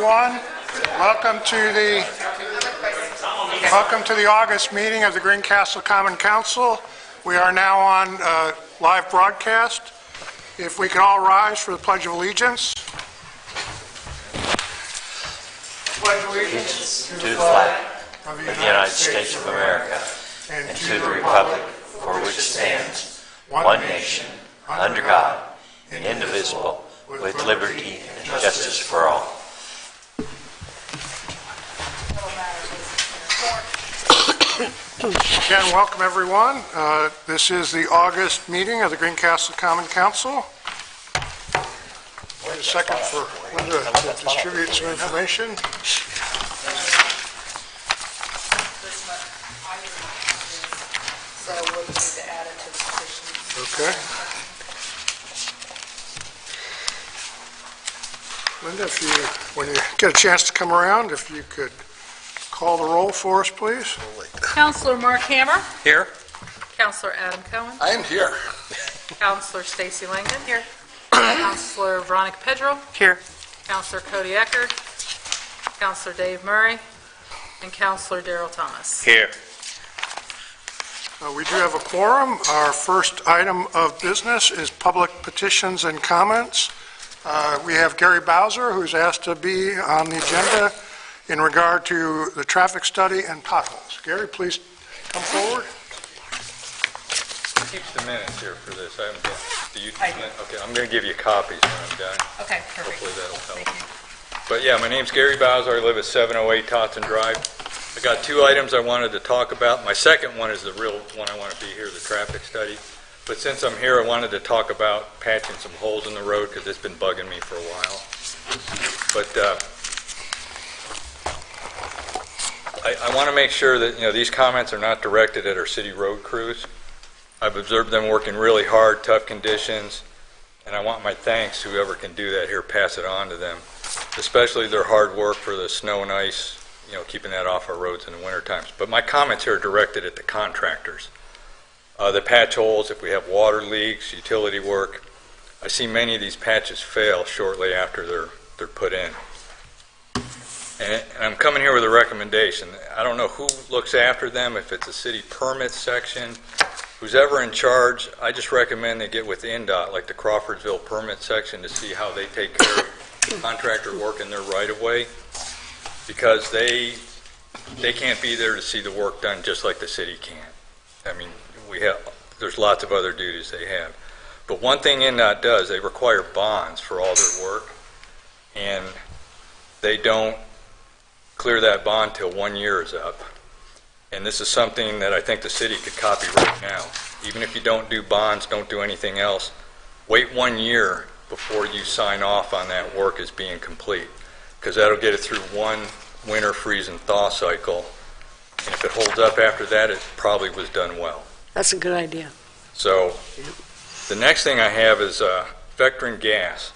Everyone, welcome to the August meeting of the Greencastle Common Council. We are now on live broadcast. If we could all rise for the Pledge of Allegiance. Pledge allegiance to the flag of the United States of America and to the republic for which stands one nation under God, indivisible, with liberty and justice for all. Again, welcome everyone. This is the August meeting of the Greencastle Common Council. Wait a second for Linda to distribute some information. So we'll need to add it to the petition. Okay. Linda, when you get a chance to come around, if you could call the roll for us, please. Councilor Mark Hammer. Here. Councilor Adam Cohen. I am here. Councilor Stacy Langdon. Here. Councilor Veronica Pedro. Here. Councilor Cody Eckert. Councilor Dave Murray. And Councilor Darrell Thomas. Here. We do have a quorum. Our first item of business is public petitions and comments. We have Gary Bowser, who's asked to be on the agenda in regard to the traffic study and potholes. Gary, please come forward. Keeps the minutes here for this. Okay, I'm going to give you copies when I'm done. Okay, perfect. Hopefully that'll help. Thank you. But yeah, my name's Gary Bowser. I live at 708 Totson Drive. I got two items I wanted to talk about. My second one is the real one I want to be here, the traffic study. But since I'm here, I wanted to talk about patching some holes in the road because it's been bugging me for a while. But I want to make sure that these comments are not directed at our city road crews. I've observed them working really hard, tough conditions, and I want my thanks, whoever can do that here, pass it on to them, especially their hard work for the snow and ice, keeping that off our roads in the winter times. But my comments here are directed at the contractors. The patch holes, if we have water leaks, utility work, I see many of these patches fail shortly after they're put in. And I'm coming here with a recommendation. I don't know who looks after them, if it's a city permit section, who's ever in charge. I just recommend they get with INDOT, like the Crawfordsville permit section, to see how they take care of contractor work in their right-of-way, because they can't be there to see the work done just like the city can. I mean, there's lots of other duties they have. But one thing INDOT does, they require bonds for all their work, and they don't clear that bond till 1 year is up. And this is something that I think the city could copy right now. Even if you don't do bonds, don't do anything else, wait 1 year before you sign off on that work as being complete, because that'll get it through one winter freeze and thaw cycle. And if it holds up after that, it probably was done well. That's a good idea. So the next thing I have is Vectrin gas.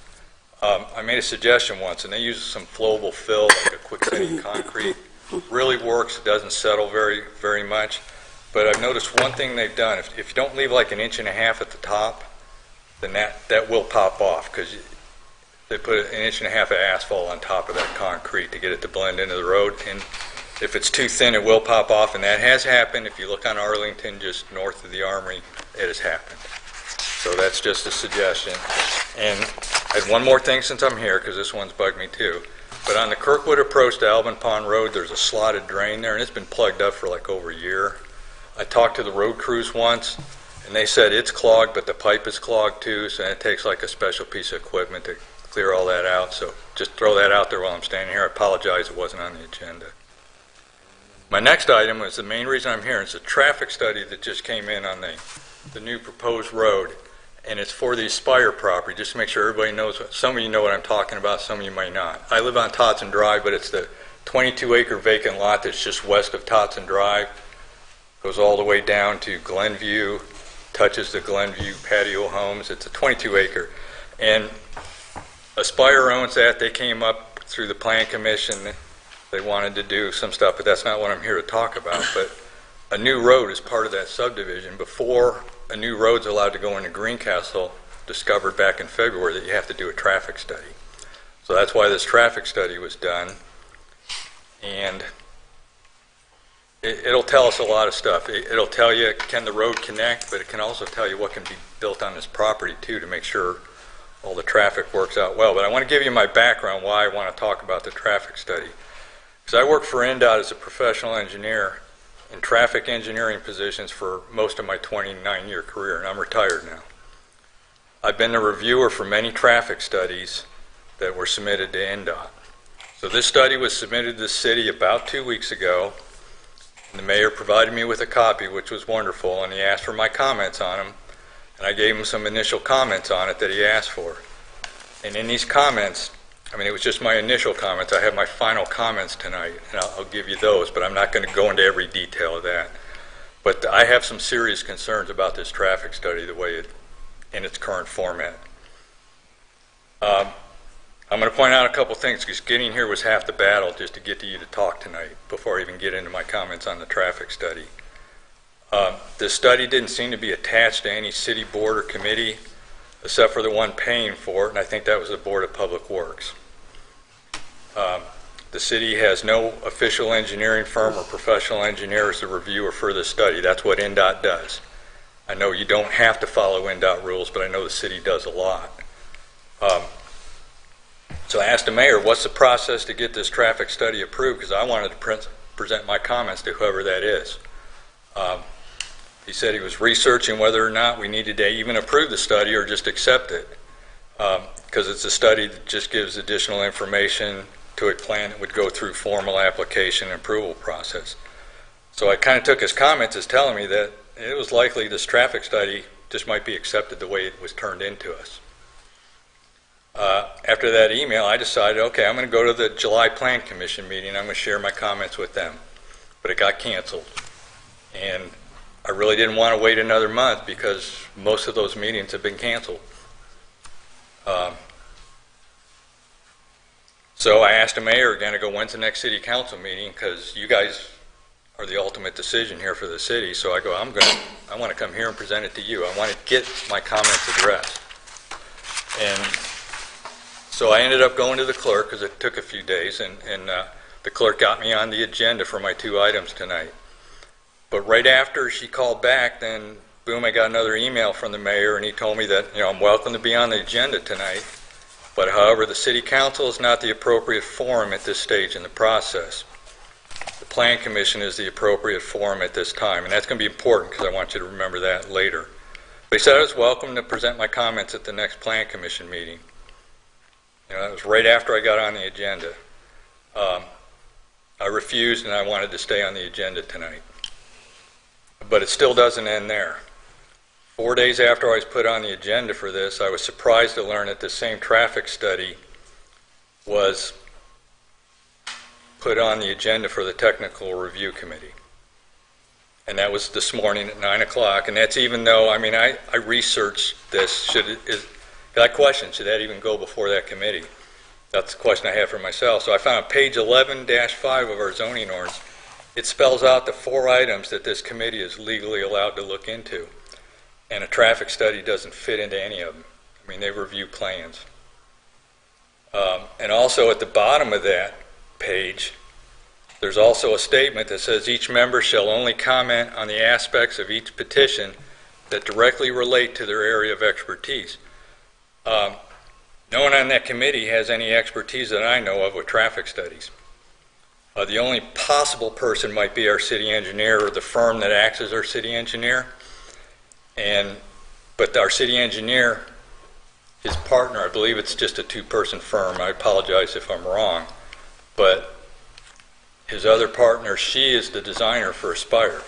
I made a suggestion once, and they use some flowable fill, like a quick-setting concrete. Really works. It doesn't settle very, very much. But I've noticed one thing they've done. If you don't leave like 1.5 inches at the top, then that will pop off, because they put 1.5 inches of asphalt on top of that concrete to get it to blend into the road. And if it's too thin, it will pop off, and that has happened. If you look on Arlington, just north of the Armory, it has happened. So that's just a suggestion. And I had one more thing since I'm here, because this one's bugged me too. But on the Kirkwood approach to Alvin Pond Road, there's a slotted drain there, and it's been plugged up for like over a year. I talked to the road crews once, and they said it's clogged, but the pipe is clogged too, so it takes like a special piece of equipment to clear all that out. So just throw that out there while I'm standing here. I apologize it wasn't on the agenda. My next item is the main reason I'm here. It's a traffic study that just came in on the new proposed road. And it's for the Aspire property, just to make sure everybody knows. Some of you know what I'm talking about, some of you might not. I live on Totson Drive, but it's the 22-acre vacant lot that's just west of Totson Drive. Goes all the way down to Glenview, touches the Glenview patio homes. It's a 22-acre. And Aspire owns that. They came up through the Plan Commission. They wanted to do some stuff, but that's not what I'm here to talk about. But a new road is part of that subdivision. Before a new road's allowed to go into Greencastle, discovered back in February that you have to do a traffic study. So that's why this traffic study was done. And it'll tell us a lot of stuff. It'll tell you, can the road connect, but it can also tell you what can be built on this property too, to make sure all the traffic works out well. But I want to give you my background, why I want to talk about the traffic study. Because I worked for NDOT as a professional engineer in traffic engineering positions for most of my 29-year career, and I'm retired now. I've been the reviewer for many traffic studies that were submitted to NDOT. So this study was submitted to the city about 2 weeks ago. And the mayor provided me with a copy, which was wonderful, and he asked for my comments on them, and I gave him some initial comments on it that he asked for. And in these comments, I mean, it was just my initial comments. I have my final comments tonight, and I'll give you those, but I'm not going to go into every detail of that. But I have some serious concerns about this traffic study, the way it, in its current format. I'm going to point out a couple things, because getting here was half the battle just to get to you to talk tonight before I even get into my comments on the traffic study. This study didn't seem to be attached to any city board or committee except for the one paying for it, and I think that was the Board of Public Works. The city has no official engineering firm or professional engineer as the reviewer for this study. That's what NDOT does. I know you don't have to follow NDOT rules, but I know the city does a lot. So I asked the mayor, what's the process to get this traffic study approved? Because I wanted to present my comments to whoever that is. He said he was researching whether or not we needed to even approve the study or just accept it, because it's a study that just gives additional information to a plan that would go through formal application and approval process. So I kind of took his comments as telling me that it was likely this traffic study just might be accepted the way it was turned into us. After that email, I decided, okay, I'm going to go to the July Plan Commission meeting. I'm going to share my comments with them. But it got canceled. And I really didn't want to wait another month because most of those meetings have been canceled. So I asked the mayor again to go, when's the next city council meeting? Because you guys are the ultimate decision here for the city. So I go, I want to come here and present it to you. I want to get my comments addressed. And so I ended up going to the clerk, because it took a few days, and the clerk got me on the agenda for my 2 items tonight. But right after she called back, then boom, I got another email from the mayor, and he told me that, I'm welcome to be on the agenda tonight, but however, the city council is not the appropriate forum at this stage in the process. The Plan Commission is the appropriate forum at this time, and that's going to be important because I want you to remember that later. But he said I was welcome to present my comments at the next Plan Commission meeting. That was right after I got on the agenda. I refused, and I wanted to stay on the agenda tonight. But it still doesn't end there. 4 days after I was put on the agenda for this, I was surprised to learn that the same traffic study was put on the agenda for the Technical Review Committee. And that was this morning at 9 o'clock. And that's even though, I researched this. That question, should that even go before that committee? That's the question I have for myself. So I found on page 11-5 of our zoning ordinance, it spells out the 4 items that this committee is legally allowed to look into. And a traffic study doesn't fit into any of them. They review plans. And also at the bottom of that page, there's also a statement that says each member shall only comment on the aspects of each petition that directly relate to their area of expertise. No one on that committee has any expertise that I know of with traffic studies. The only possible person might be our city engineer or the firm that acts as our city engineer. But our city engineer, his partner, I believe it's just a 2-person firm. I apologize if I'm wrong. But his other partner, she is the designer for Aspire.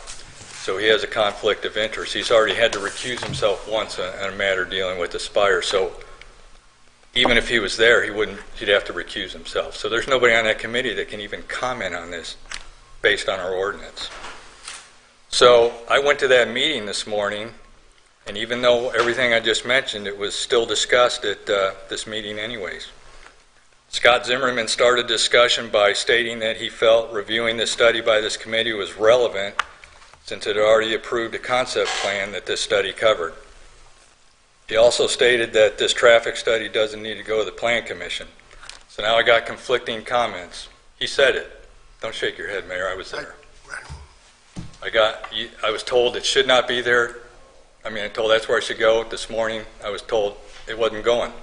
So he has a conflict of interest. He's already had to recuse himself once on a matter dealing with Aspire. So even if he was there, he'd have to recuse himself. So there's nobody on that committee that can even comment on this based on our ordinance. So I went to that meeting this morning, and even though everything I just mentioned, it was still discussed at this meeting anyways. Scott Zimmerman started discussion by stating that he felt reviewing this study by this committee was relevant since it had already approved a concept plan that this study covered. He also stated that this traffic study doesn't need to go to the Plan Commission, So now I got conflicting comments. He said it. Don't shake your head, Mayor, I was there. I was told it should not be there. I mean, I told that's where I should go. This morning, I was told it wasn't going.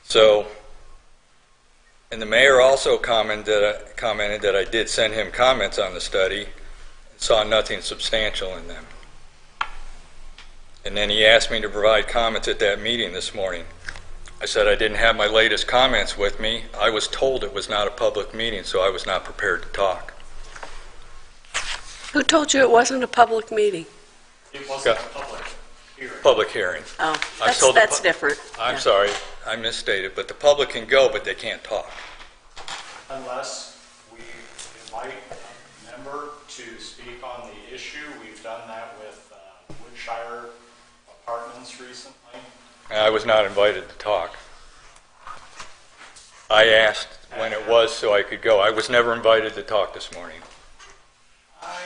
So, and the mayor also commented that I did send him comments on the study and saw nothing substantial in them. And then he asked me to provide comments at that meeting this morning. I said I didn't have my latest comments with me. I was told it was not a public meeting, so I was not prepared to talk. Who told you it wasn't a public meeting? It wasn't a public hearing. Public hearing. Oh, I told the that's different. I'm Yeah. sorry, I misstated, but the public can go, but they can't talk. Unless we invite a member to speak on the issue. We've done that with Woodshire Apartments recently. And I was not invited to talk. I asked when it was so I could go. I was never invited to talk this morning. I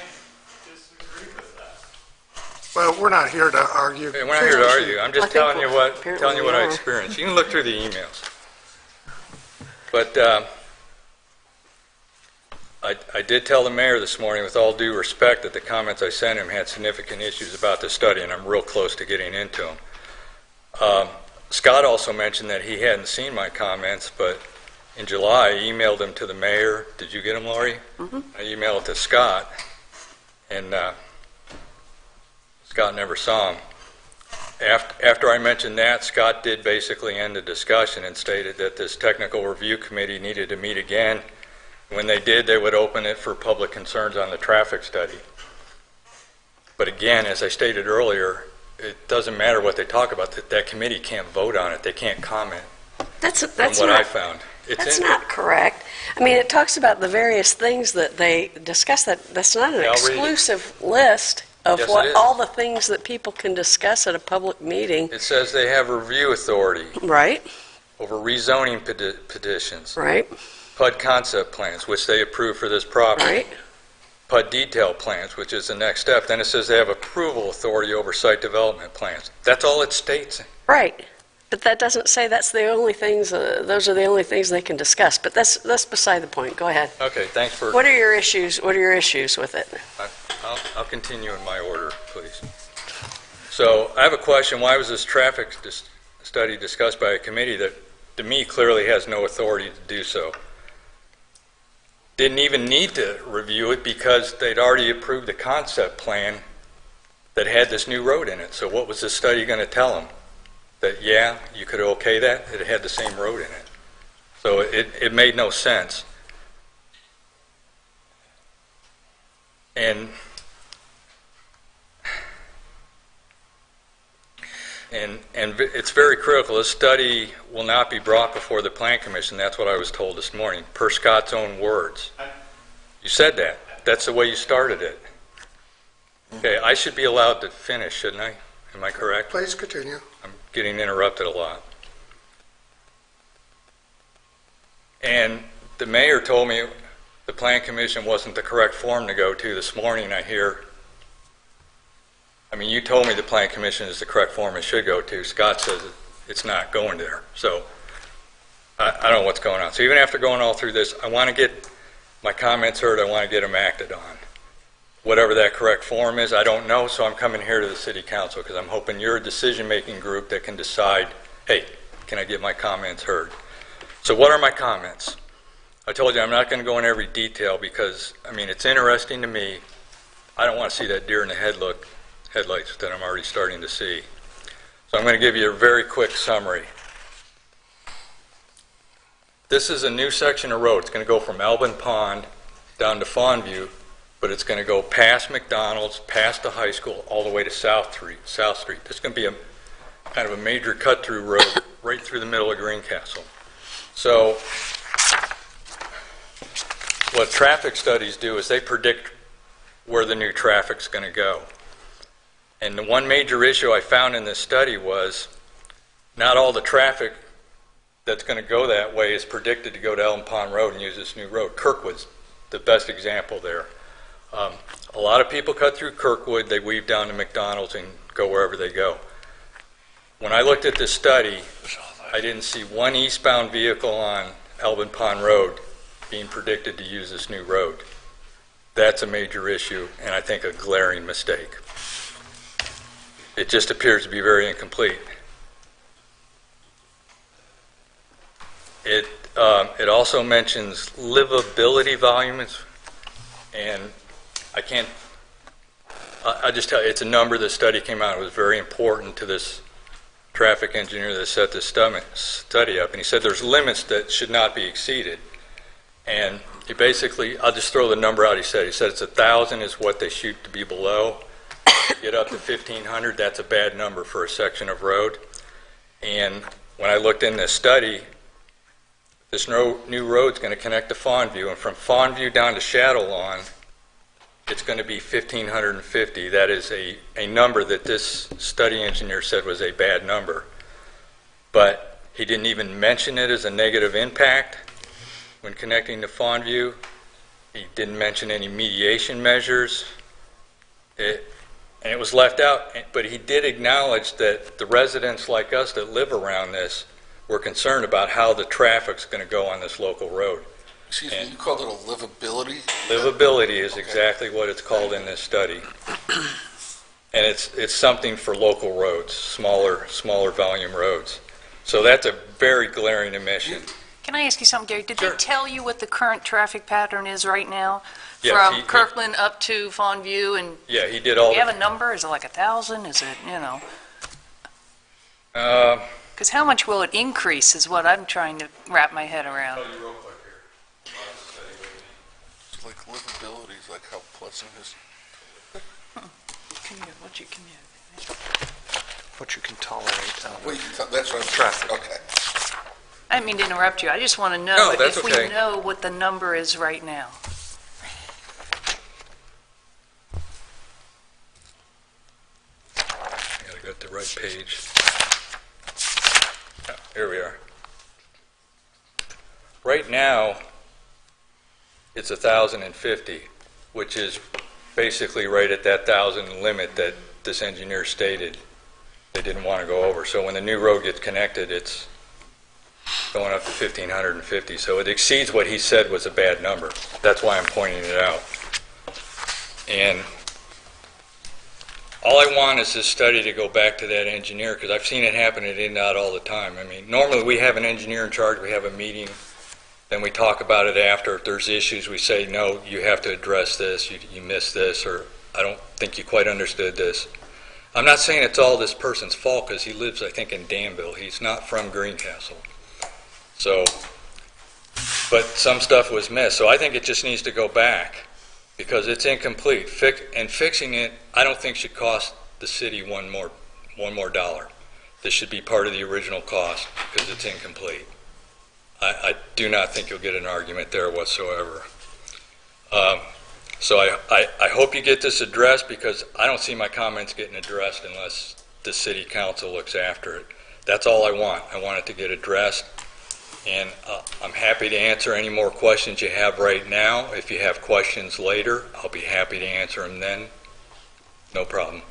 disagree with that. Well, we're not here to argue. Hey, we're not here to argue. I'm I just think telling you what apparently we I are. experienced. You can look through the emails. But I did tell the mayor this morning, with all due respect, that the comments I sent him had significant issues about the study, and I'm real close to getting into them. Scott also mentioned that he hadn't seen my comments, but in July, I emailed them to the mayor. Did you get them, Lori? Mm-hmm. I emailed it to Scott, and Scott never saw them. After I mentioned that, Scott did basically end the discussion and stated that this technical review committee needed to meet again. When they did, they would open it for public concerns on the traffic study. But again, as I stated earlier, it doesn't matter what they talk about. That committee can't vote on it. They can't comment That's from what I found. That's not correct. I mean, it talks about the various things that they discuss. That's not an Yeah, I'll read it. exclusive list of Yes, it is. all the things that people can discuss at a public meeting, It says they have review authority right? over rezoning petitions, Right? PUD concept plans, which they approve for this property. Right? PUD detail plans, which is the next step. Then it says they have approval authority over site development plans. That's all it states. Right. But that doesn't say that's the only things, those are the only things they can discuss. But that's beside the point. Go ahead. Okay, thanks for, What are your issues? What are your issues with it? I'll continue in my order, please. So I have a question. Why was this traffic study discussed by a committee that, to me, clearly has no authority to do so? Didn't even need to review it because they'd already approved the concept plan that had this new road in it. So what was this study going to tell them? That, yeah, you could okay that? It had the same road in it. So it made no sense. And it's very critical. This study will not be brought before the Plan Commission. That's what I was told this morning, per Scott's own words. You said that. That's the way you started it. Okay, I should be allowed to finish, shouldn't I? Am I correct? Please continue. I'm getting interrupted a lot. And the mayor told me the Plan Commission wasn't the correct forum to go to this morning. I mean, you told me the Plan Commission is the correct forum it should go to. Scott says it's not going there. So I don't know what's going on. So even after going all through this, I want to get my comments heard. I want to get them acted on. Whatever that correct forum is, I don't know, so I'm coming here to the City Council because I'm hoping you're a decision-making group that can decide, hey, can I get my comments heard? So what are my comments? I told you I'm not going to go in every detail because, I mean, it's interesting to me. I don't want to see that deer in the headlights that I'm already starting to see. So I'm going to give you a very quick summary. This is a new section of road. It's going to go from Elbin Pond down to Fawnview, but it's going to go past McDonald's, past the high school, all the way to South Street. This is going to be a kind of a major cut-through road right through the middle of Greencastle. So what traffic studies do is they predict where the new traffic's going to go. And the one major issue I found in this study was not all the traffic that's going to go that way is predicted to go to Elm Pond Road and use this new road. Kirkwood's the best example there. A lot of people cut through Kirkwood, they weave down to McDonald's and go wherever they go. When I looked at this study, I didn't see one eastbound vehicle on Elvin Pond Road being predicted to use this new road. That's a major issue, and I think a glaring mistake. It just appears to be very incomplete. It also mentions livability volumes, and I just tell you, it's a number. The study came out. It was very important to this traffic engineer that set this study up, and he said there's limits that should not be exceeded. And he basically, I'll just throw the number out. He said it's 1,000 is what they shoot to be below. Get up to 1,500, that's a bad number for a section of road. And when I looked in this study, this new road's going to connect to Fondview, and from Fondview down to Shadowlawn, it's going to be 1,550. That is a number that this study engineer said was a bad number. But he didn't even mention it as a negative impact when connecting to Fondview. He didn't mention any mediation measures. And it was left out, but he did acknowledge that the residents like us that live around this were concerned about how the traffic's going to go on this local road. Excuse me, you called it a livability? Livability is exactly what it's called in this study. And it's something for local roads, smaller volume roads. So that's a very glaring omission. Can I ask you something, Gary? Did Sure. they tell you what the current traffic pattern is right now? Yes, From Kirkland up to Fondview, and Yeah, he did do all you have a number? Is it like 1,000? Is it, the... because how much will it increase is what I'm trying to wrap my head around. It's like livability is like how pleasant is. What What you can tolerate. Well, that's what I'm Traffic. Okay. I didn't mean to interrupt you. I just want to know No, that's if okay. we know what the number is right now. I gotta go to the right page. Oh, here we are. Right now, it's 1,050, which is basically right at that 1,000 limit that this engineer stated they didn't want to go over. So when the new road gets connected, it's going up to 1,550. So it exceeds what he said was a bad number. That's why I'm pointing it out. And all I want is this study to go back to that engineer, because I've seen it happen at INDOT all the time. I mean, normally we have an engineer in charge, we have a meeting, then we talk about it after. If there's issues, we say, no, you have to address this, you missed this, or I don't think you quite understood this. I'm not saying it's all this person's fault, because he lives, I think, in Danville. He's not from Greencastle. So, but some stuff was missed. So I think it just needs to go back, because it's incomplete. And fixing it, I don't think should cost the city one more dollar. This should be part of the original cost, because it's incomplete. I do not think you'll get an argument there whatsoever. So I hope you get this addressed, because I don't see my comments getting addressed unless the city council looks after it. That's all I want. I want it to get addressed. And I'm happy to answer any more questions you have right now. If you have questions later, I'll be happy to answer them then. No problem.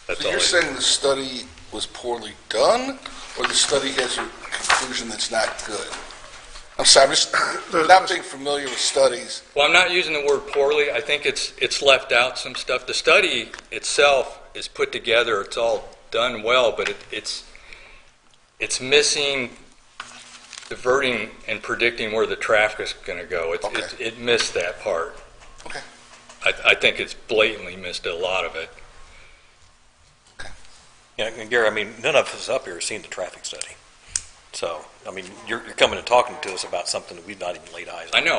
That's So all. you're saying the study was poorly done, or the study has a conclusion that's not good? I'm sorry, I'm just not being familiar with studies. Well, I'm not using the word poorly. I think it's left out some stuff. The study itself is put together. It's all done well, but it's missing diverting and predicting where the traffic is going to go. Okay. It missed that part. Okay. I think it's blatantly missed a lot of it. Yeah, and Gary, I mean, none of us up here have seen the traffic study. So, I mean, you're coming and talking to us about something that we've not even laid eyes I on. know,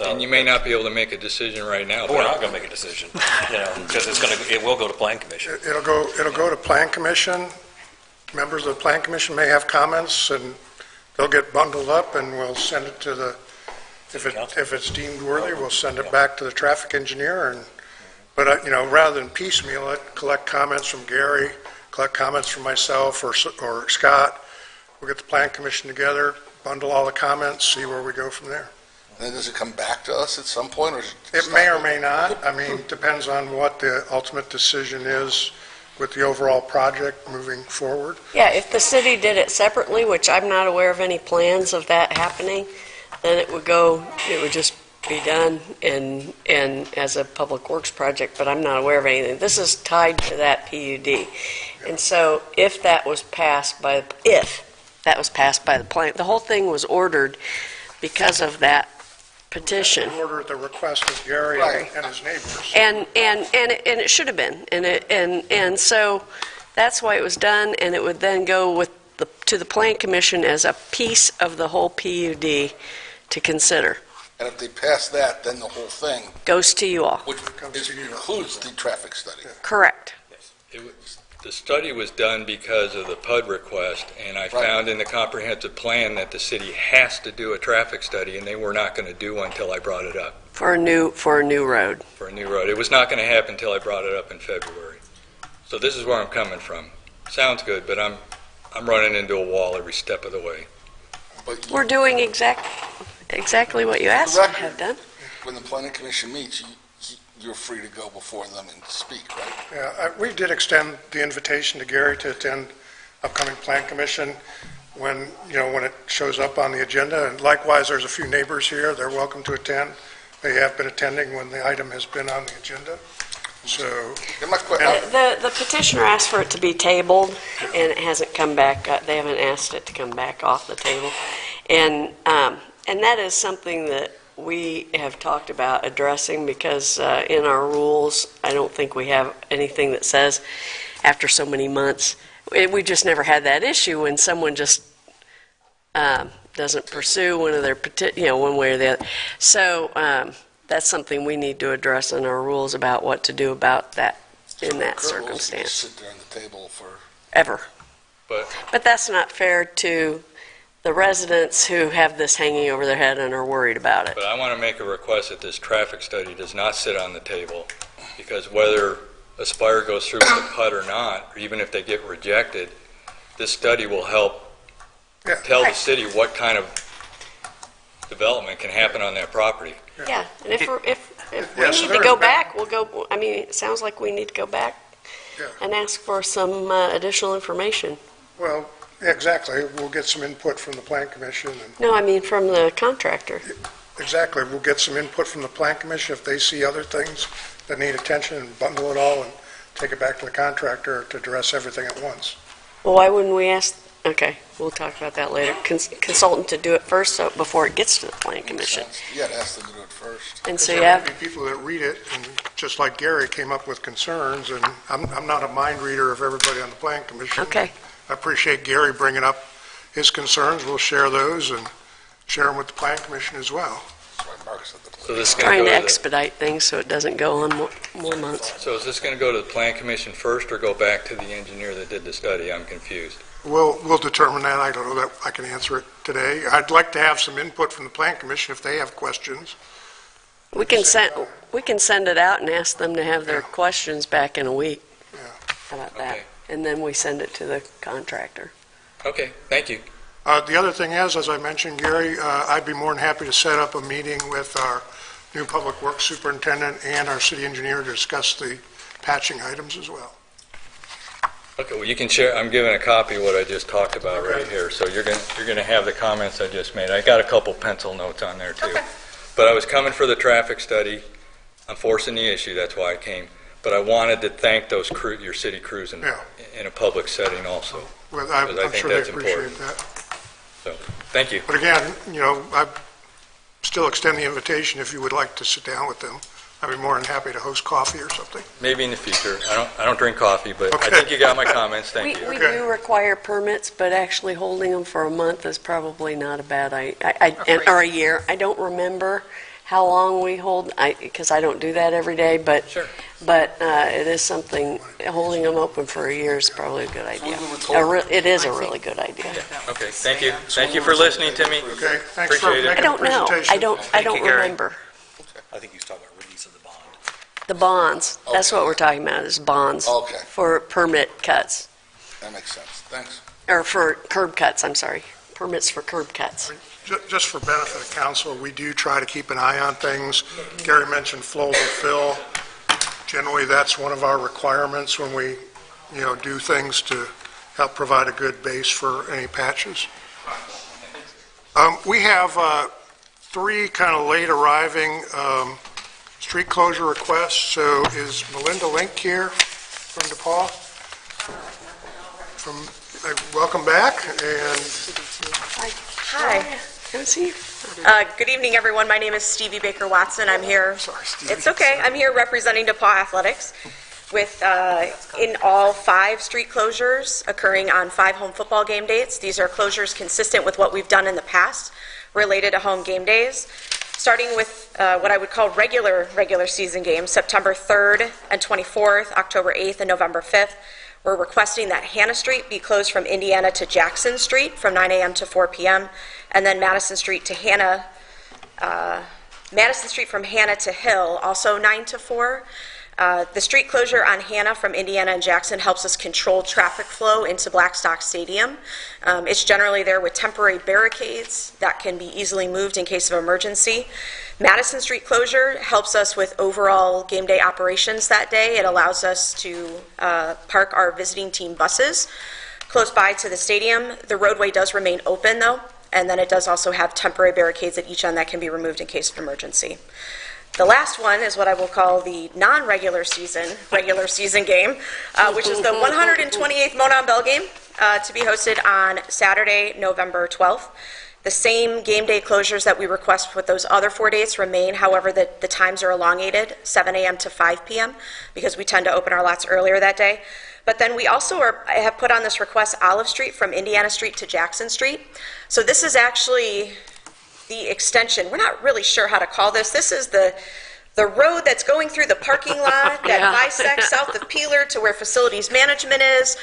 and you may not be able to make a decision right now. But we're not going to make a decision, because it will go to Plan Commission. It'll go to Plan Commission. Members of the Plan Commission may have comments, and they'll get bundled up, and we'll send it to the, if it's deemed worthy, we'll send it back to the traffic engineer. But rather than piecemeal it, collect comments from Gary, collect comments from myself or Scott. We'll get the Plan Commission together, bundle all the comments, see where we go from there. And then does it come back to us at some point, or is It may or may not. I mean, depends on what the ultimate decision is with the overall project moving forward. Yeah, if the city did it separately, which I'm not aware of any plans of that happening, then it would just be done and as a public works project, but I'm not aware of anything. This is tied to that PUD. And so if that was passed by the plan, the whole thing was ordered because of that petition. In order at the request of Gary Right. and his neighbors. And it should have been, and so that's why it was done, and it would then go to the Plan Commission as a piece of the whole PUD to consider. And if they pass that, then the whole thing, Goes to you all. which includes the traffic study. Correct. The study was done because of the PUD request, and I found in the comprehensive plan that the city has to do a traffic study, and they were not going to do one until I brought it up For a new road. for a new road. It was not going to happen until I brought it up in February. So this is where I'm coming from. Sounds good, but I'm running into a wall every step of the way. But We're doing exactly what you asked to have done. when the planning commission meets, you're free to go before them and speak, right? Yeah, we did extend the invitation to Gary to attend upcoming Plan Commission when it shows up on the agenda. And likewise, there's a few neighbors here. They're welcome to attend. They have been attending when the item has been on the agenda. So, The petitioner asked for it to be tabled, and it hasn't come back. They haven't asked it to come back off the table. And that is something that we have talked about addressing because in our rules, I don't think we have anything that says after so many months. We just never had that issue when someone just doesn't pursue one of their, one way or the other. So that's something we need to address in our rules about what to do about that in that Kurt Wilson can circumstance. sit there on the table for, Ever. But that's not fair to the residents who have this hanging over their head and are worried about it. But I want to make a request that this traffic study does not sit on the table, because whether Aspire goes through with the PUD or not, or even if they get rejected, this study will help tell the city what kind of development can happen on that property. Yeah, and if we Yes, need there to go is- back, we'll go, it sounds like we need to go back Yeah. and ask for some additional information. well, exactly. We'll get some input from the Plan Commission. And No, from the contractor. exactly, we'll get some input from the Plan Commission if they see other things that need attention and bundle it all and take it back to the contractor to address everything at once. Well, why wouldn't we ask, okay, we'll talk about that later, consultant to do it first so before it gets to the Plan Commission. you gotta ask them to do it first. And so There you have, may be people that read it, and just like Gary, came up with concerns, and I'm not a mind reader of everybody on the Plan Commission. okay, I appreciate Gary bringing up his concerns. We'll share those and share them with the Plan Commission as well. That's why Mark said the So this is going trying to to go to expedite things so it doesn't go on more months. so is this going to go to the Plan Commission first or go back to the engineer that did the study? I'm confused. We'll determine that. I don't know that I can answer it today. I'd like to have some input from the Plan Commission if they have questions. We can send it out and ask them to have their questions back in a week. Yeah. How about that? Okay. And then we send it to the contractor. Okay, thank you. The other thing is, as I mentioned, Gary, I'd be more than happy to set up a meeting with our new Public Works Superintendent and our city engineer to discuss the patching items as well. Okay, well, you can share, I'm giving a copy of what I just talked about right Okay. here, so you're going to have the comments I just made. I got a couple pencil notes on there, too. Okay. But I was coming for the traffic study. I'm forcing the issue, that's why I came. But I wanted to thank those your city crews in a public setting also. Well, Because I I'm think sure they that's appreciate important. that. So, thank you. But again, I still extend the invitation if you would like to sit down with them. I'd be more than happy to host coffee or something. Maybe in the future. I don't drink coffee, but I Okay. think you got my comments, thank you. We Okay. do require permits, but actually holding them for a month is probably not a bad idea, or a year. I don't remember how long we hold, because I don't do that every day, but Sure. it is something, holding them open for a year is probably a good idea. we were told- It is a really good idea. Okay, thank you. Thank you for listening to me. Okay, thanks for Appreciate it. making I the don't know. presentation. I don't you, Gary. remember. I think he's talking about release of the bond. The bonds, that's what Okay. we're talking about, is bonds. Okay. For permit cuts, That makes sense. Thanks. or for curb cuts, I'm sorry. Permits for curb cuts. Just for benefit of council, we do try to keep an eye on things. Gary mentioned flowable fill. Generally, that's one of our requirements when we do things to help provide a good base for any patches. We have 3 kind of late arriving street closure requests. So is Melinda Link here from DePaul? Welcome back. And Hi. Come see. Good evening, everyone. My name is Stevie Baker Watson. I'm here. Sorry, Stevie. It's okay. I'm here representing DePaul Athletics with in all 5 street closures occurring on 5 home football game dates. These are closures consistent with what we've done in the past related to home game days. Starting with what I would call regular season games, September 3rd and 24th, October 8th and November 5th. We're requesting that Hannah Street be closed from Indiana to Jackson Street from 9 a.m. to 4 p.m. and then Madison Street from Hannah to Hill, also 9 to 4. The street closure on Hannah from Indiana and Jackson helps us control traffic flow into Blackstock Stadium. It's generally there with temporary barricades that can be easily moved in case of emergency. Madison Street closure helps us with overall game day operations that day. It allows us to park our visiting team buses close by to the stadium. The roadway does remain open, though, and then it does also have temporary barricades at each end that can be removed in case of emergency. The last one is what I will call the non-regular season, regular season game, which is the 128th Monon Bell game to be hosted on Saturday, November 12th. The same game day closures that we request with those other 4 dates remain. However, the times are elongated, 7 a.m. to 5 p.m., because we tend to open our lots earlier that day. But then we also have put on this request Olive Street from Indiana Street to Jackson Street. So this is actually the extension. We're not really sure how to call this. This is the road that's going through the parking lot that bisects south of Peeler to where facilities management is.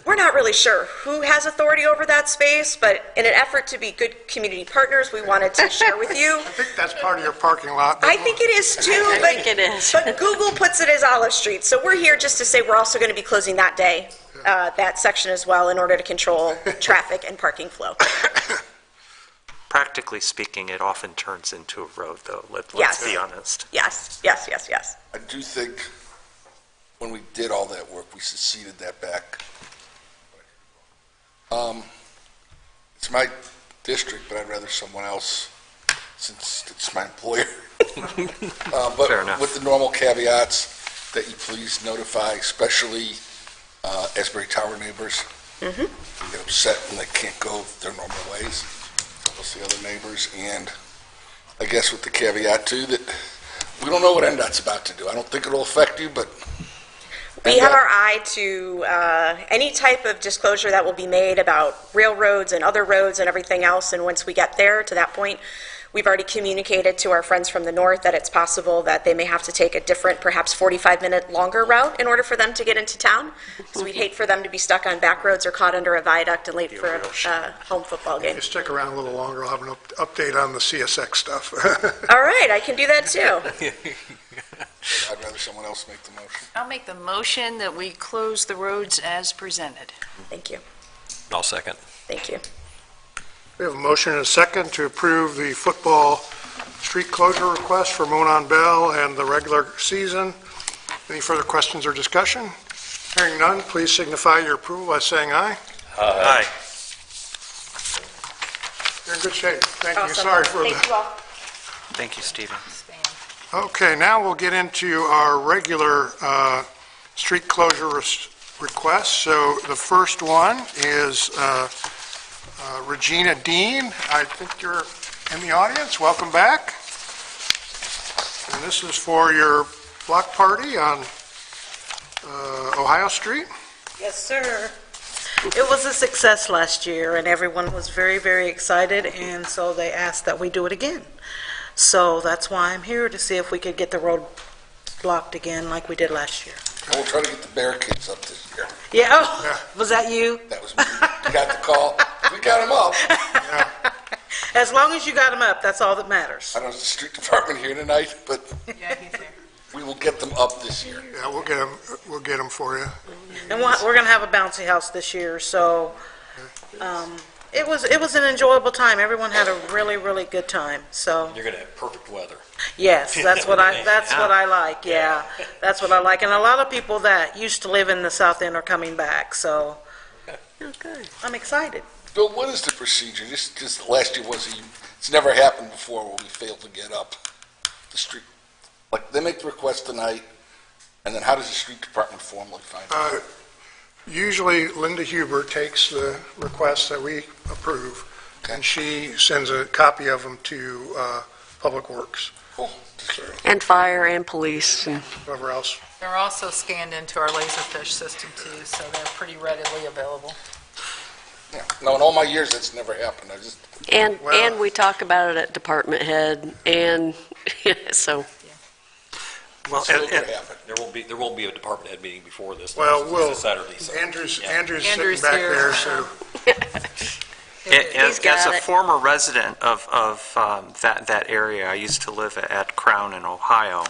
We're not really sure who has authority over that space, but in an effort to be good community partners, we wanted to share with you. I think that's part of your parking lot. I think it is too, but Google puts it as Olive Street. So we're here just to say we're also going to be closing that day, that section as well, in order to control traffic and parking flow. Practically speaking, it often turns into a road, though. Let's be honest. Yes. I do think when we did all that work, we seceded that back. It's my district, but I'd rather someone else, since it's my employer. But Fair enough. with the normal caveats that you please notify, especially Asbury Tower neighbors. They get upset when they can't go their normal ways. We'll see other neighbors, and I guess with the caveat too that we don't know what NDOT's about to do. I don't think it'll affect you, but We have our eye to any type of disclosure that will be made about railroads and other roads and everything else, and once we get there to that point, we've already communicated to our friends from the north that it's possible that they may have to take a different, perhaps 45-minute longer route in order for them to get into town, because we'd hate for them to be stuck on back roads or caught under a viaduct and late for a home football If game. you stick around a little longer, I'll have an update on the CSX stuff. All right, I can do that too. I'd rather someone else make the motion. I'll make the motion that we close the roads as presented. Thank you. I'll second. Thank you. We have a motion and a second to approve the football street closure request for Monon Bell and the regular season. Any further questions or discussion? Hearing none, please signify your approval by saying aye. Aye. You're in good shape. Thank you. Awesome. Sorry for Thank the... you all. Thank you, Stephen. Okay, now we'll get into our regular street closure requests. So the first one is Regina Dean. I think you're in the audience. Welcome back. And this is for your block party on Ohio Street. Yes, sir. It was a success last year, and everyone was very, very excited, and so they asked that we do it again. So that's why I'm here, to see if we could get the road blocked again like we did last year. We'll try to get the barricades up this year. Yeah, oh, was that you? That was me. You got the call. We got them up. As long as you got them up, that's all that matters. I don't know if the street department here tonight, but we will get them up this year. Yeah, we'll get them for you. And we're going to have a bouncy house this year, so it was an enjoyable time. Everyone had a really, really good time. So You're going to have perfect weather. Yes, that's what I like, yeah. That's what I like. And a lot of people that used to live in the South End are coming back, so Okay. I'm excited. Bill, what is the procedure? Just last year it's never happened before where we failed to get up the street. Like, they make the request tonight, and then how does the street department formally find out? Usually Linda Huber takes the requests that we approve, and she sends a copy of them to Public Works, Cool. And fire and police and whoever else. They're also scanned into our Laserfish system too, so they're pretty readily available. Yeah. No, in all my years, that's never happened. and we talk about it at department head, and so Well, So it never happened. There won't be a department head meeting before this. Well, This is we'll, Saturday, so. Andrew's Andrew's sitting back here. there, so He's got As a it. former resident of that area, I used to live at Crown in Ohio,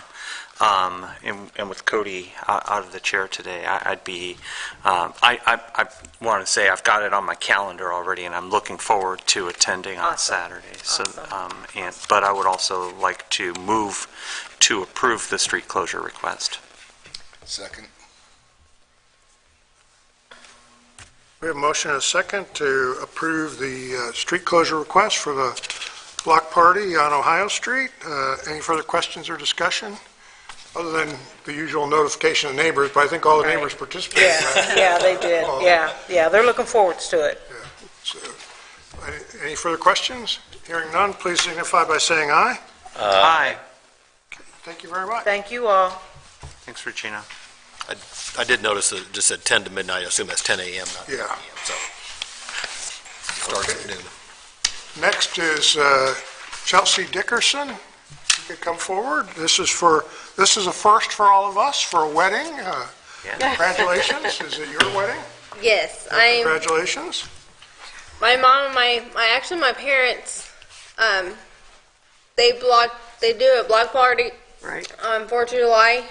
and with Cody out of the chair today, I want to say I've got it on my calendar already, and I'm looking forward to attending on Awesome. Saturday. So, Awesome. but I would also like to move to approve the street closure request. Second. we have a motion and a second to approve the street closure request for the block party on Ohio Street. Any further questions or discussion? Other than the usual notification of neighbors, but I think all the Right. neighbors participated. in that. Yeah, they did, yeah, they're looking forward to it. So, any further questions? Hearing none, please signify by saying aye. Aye. Thank you very much. Thank you all. Thanks, Regina. I did notice that it just said 10 to midnight. I assume that's 10 a.m., not 9 Yeah. a.m., so. Starts at noon. Next is Chelsea Dickerson. You could come forward. This is a first for all of us, for a wedding. Congratulations. Is it your wedding? Yes, Congratulations. my mom and my parents, they do a block party right. on 4th of July,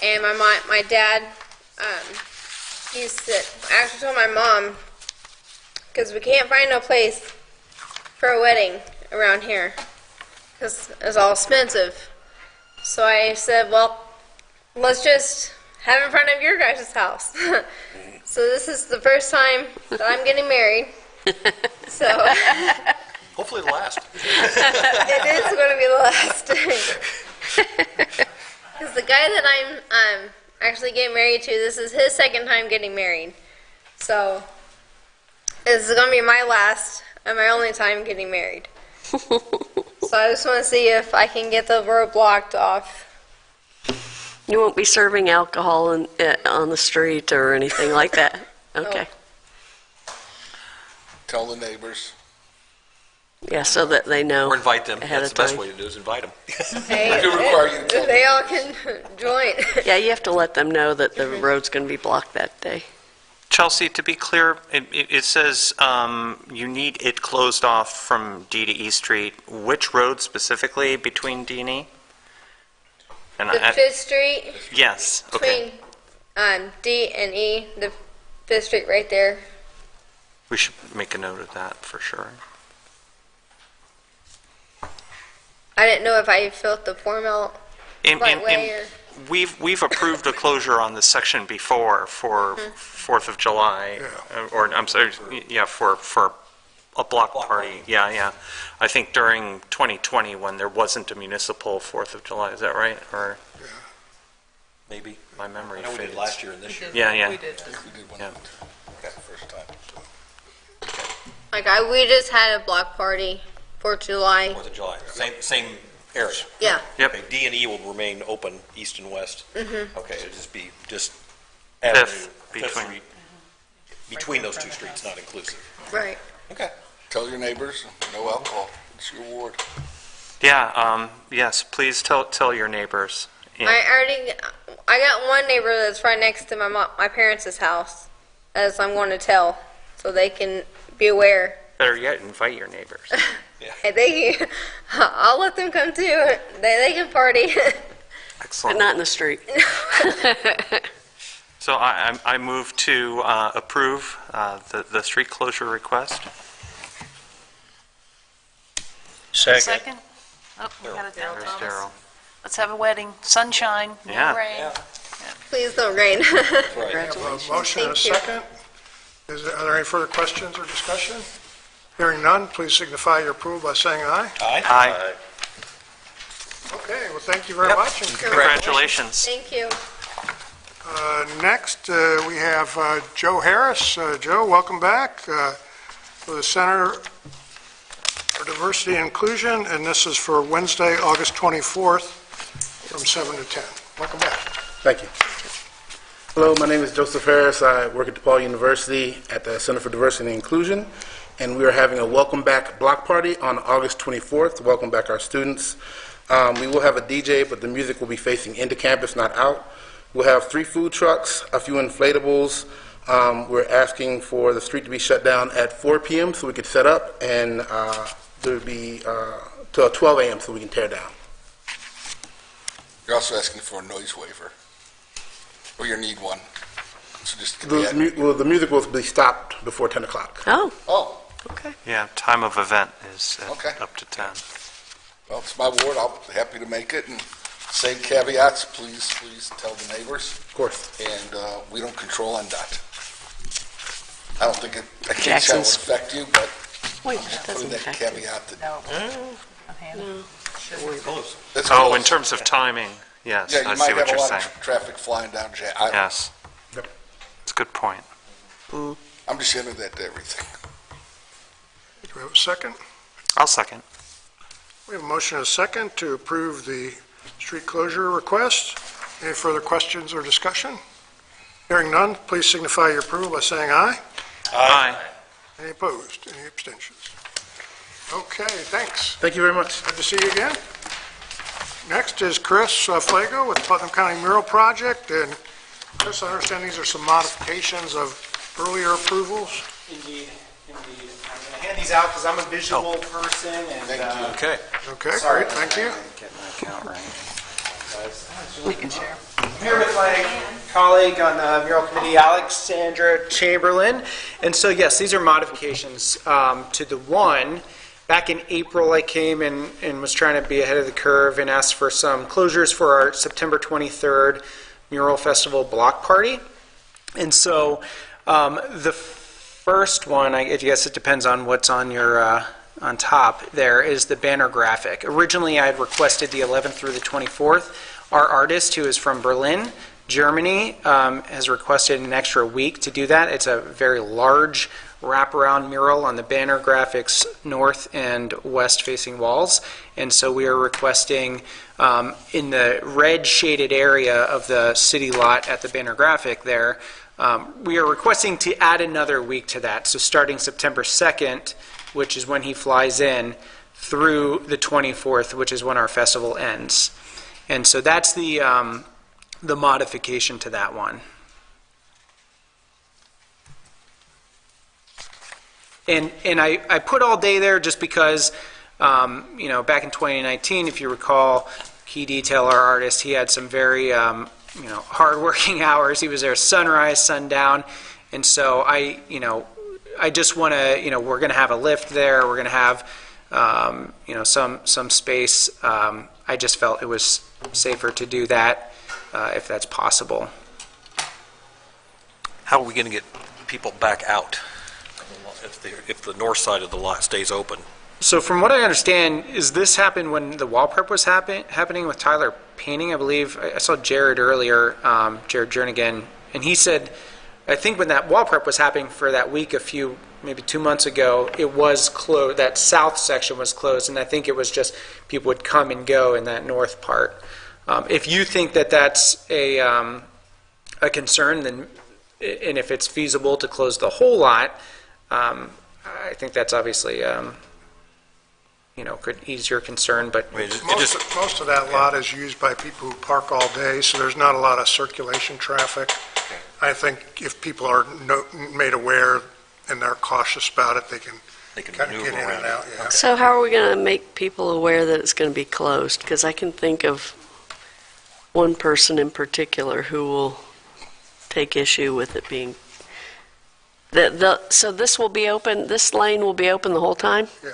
and my dad, actually told my mom, because we can't find no place for a wedding around here, because it's all expensive. So I said, well, let's just have it in front of your guys' house. So this is the first time that I'm getting married. So Hopefully the last. it is going to be the last. Because the guy that I'm actually getting married to, this is his second time getting married. So this is going to be my last and my only time getting married. So I just want to see if I can get the road blocked off. You won't be serving alcohol on the street or anything like that? Okay. Tell the neighbors. Yeah, so that they know. Or invite them. Ahead That's of the best time. way to do is invite them. Hey, I do require you to tell they all can join. Yeah, you have to let them know that the road's going to be blocked that day. Chelsea, to be clear, it says you need it closed off from D to E Street. Which road specifically between D and E? And The 5th Street yes, okay. between D and E, the 5th Street right there. We should make a note of that for sure. I didn't know if I filled the form out And, right and- way and or... we've approved a closure on this section before for 4th of July, or I'm sorry, yeah, for a block party. Yeah. I think during 2020 when there wasn't a municipal 4th of July, is that right? Or Maybe. my memory I know we fades. did last year and this year. Yeah. We did. We did one Yeah. the first time. Like we just had a block party for July. 4th of July. Same area. Yeah. Yep. Okay, D and E will remain open east and west. Mm-hmm. Okay, it'll just be Fifth Avenue, Fifth between. Street, between those two streets, not inclusive. Right. Okay. Tell your neighbors, no alcohol. It's your ward. Yeah. Yes. Please tell your neighbors. And- I got one neighbor that's right next to my parents' house, as I'm going to tell, so they can be aware. Better yet, invite your neighbors. And I'll let them come too. They can party. But Excellent. not in the street. So I move to approve the street closure request. Second? Oh, we got it down. There's Daryl. Let's have a wedding. Sunshine, no Yeah. rain. Please don't rain. We have a motion and a Thank you. second. Are there any further questions or discussion? Hearing none, please signify your approval by saying aye. Aye. Okay, well, thank you very much. and Congratulations. Thank you. Next, we have Joe Harris. Joe, welcome back for the Center for Diversity and Inclusion, and this is for Wednesday, August 24th, from 7 to 10. Welcome back. Thank you. Hello, my name is Joseph Harris. I work at DePaul University at the Center for Diversity and Inclusion, and we are having a welcome back block party on August 24th to welcome back our students. We will have a DJ, but the music will be facing into campus, not out. We'll have 3 food trucks, a few inflatables. We're asking for the street to be shut down at 4 p.m. so we could set up, and there would be till 12 a.m. so we can tear down. You're also asking for a noise waiver, or you need one. So just The music will be stopped before 10 o'clock. Oh, Okay. Yeah, time of event is Okay. up to 10. well, it's my ward. I'll be happy to make it. And same caveats, please tell the neighbors. Of course. And we don't control NDOT. I don't think I can't say it would Jackson's- affect you, but Wait, I'm it just putting doesn't that affect caveat that it's Oh, close. in terms of timing, yes, Yeah, I you see might what have a you're lot saying. of traffic flying down. Yes. Yep. It's a good point. I'm just into that to everything. Do we have a second? I'll second. We have a motion and a second to approve the street closure request. Any further questions or discussion? Hearing none, please signify your approval by saying aye. Aye. Any opposed? Any abstentions? Okay, thanks. Thank you very much. Good to see you again. Next is Chris Flago with Putnam County Mural Project. And Chris, I understand these are some modifications of earlier approvals. Indeed. I'm going to hand these out because I'm a visual person and. Thank you. Okay. Okay, Sorry. great, thank you. Get my account right. I'm here with my colleague on the mural committee, Alexandra Chamberlain. And so, yes, these are modifications to the one. Back in April, I came and was trying to be ahead of the curve and asked for some closures for our September 23rd Mural Festival block party. And so the first one, I guess it depends on what's on your on top there, is the banner graphic. Originally, I had requested the 11th through the 24th. Our artist, who is from Berlin, Germany, has requested an extra week to do that. It's a very large wraparound mural on the banner graphics north and west facing walls. And so we are requesting in the red shaded area of the city lot at the banner graphic there, we are requesting to add another week to that. So starting September 2nd, which is when he flies in, through the 24th, which is when our festival ends. And so that's the modification to that one. And I put all day there just because, back in 2019, if you recall, Key Detail, our artist, he had some very, hard-working hours. He was there sunrise, sundown. And so I just want to, we're going to have a lift there. We're going to have, some space. I just felt it was safer to do that if that's possible. How are we going to get people back out if the north side of the lot stays open? So from what I understand, is this happened when the wall prep was happening with Tyler painting? I believe I saw Jared earlier, Jared Jernigan, and he said, I think when that wall prep was happening for that week maybe 2 months ago, it was closed, that south section was closed, and I think it was just people would come and go in that north part. If you think that that's a concern, then, and if it's feasible to close the whole lot, I think that's obviously, could ease your concern, but. Most of that lot is used by people who park all day, so there's not a lot of circulation traffic. I think if people are made aware and they're cautious about it, they can kind of get in and out. Yeah. So how are we going to make people aware that it's going to be closed? Because I can think of one person in particular who will take issue with it being. So this will be open. This lane will be open the whole time. Yeah.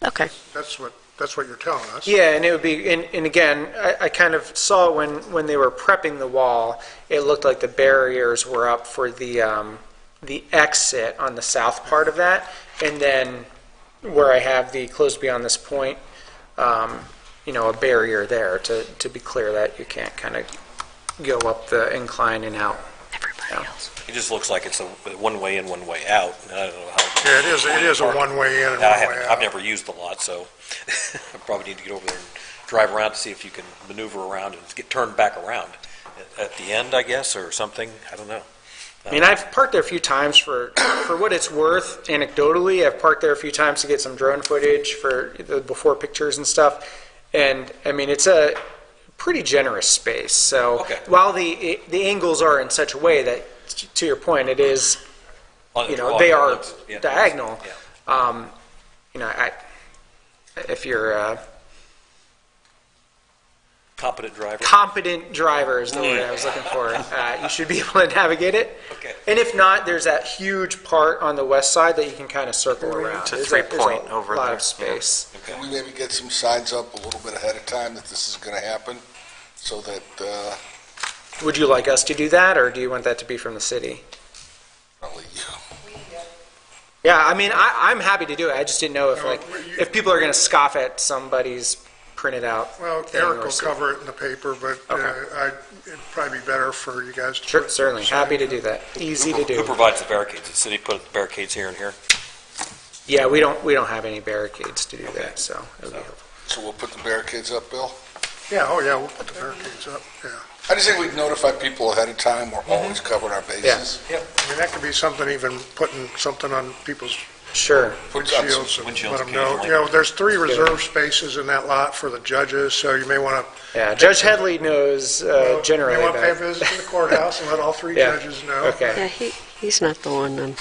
Okay. That's That's what you're telling us. Yeah, and it would be, and again, I kind of saw when they were prepping the wall, it looked like the barriers were up for the exit on the south part of that, and then where I have the closed beyond this point, a barrier there to be clear that you can't kind of go up the incline and out. Everybody else. It just looks like it's a one way in, one way out. And I don't know how. Yeah, it is a one-way in and one-way out. I've never used the lot, so I probably need to get over there and drive around to see if you can maneuver around and get turned back around at the end, I guess, or something. I don't know. I mean, I've parked there a few times for what it's worth. Anecdotally, I've parked there a few times to get some drone footage for the before pictures and stuff. And I mean, it's a pretty generous space. So while the angles are in such a way that, to your point, it is, they are diagonal. If you're competent driver is the word I was looking for. You should be able to navigate it. Okay. And if not, there's that huge part on the west side that you can kind of circle around. To There's 3-point over a lot there. of space. Can we maybe get some signs up a little bit ahead of time that this is going to happen, so that, Would you like us to do that, or do you want that to be from the city? probably you. Yeah, I mean, I'm happy to do it. I just didn't know if people are going to scoff at somebody's printed out. Well, thing Eric or will something. cover it in the paper, but it'd probably be better for you guys to. Sure, put certainly. some Happy to do that. Easy to Who do. provides the barricades? The city put the barricades here and here? Yeah, we don't have any barricades to do that, so it'll be helpful. So we'll put the barricades up, Bill? Yeah, we'll put the barricades up, yeah. I just think we'd notify people ahead of time. We're always covering our bases. I mean, that could be something, even putting something on people's Sure. windshields and windshields let them know. occasionally. There's 3 reserved spaces in that lot for the judges, so you may want to. Yeah, Judge Headley knows generally You may want to pay a about. visit to the courthouse and let all 3 Yeah. judges know. Okay. Yeah, he's not the one.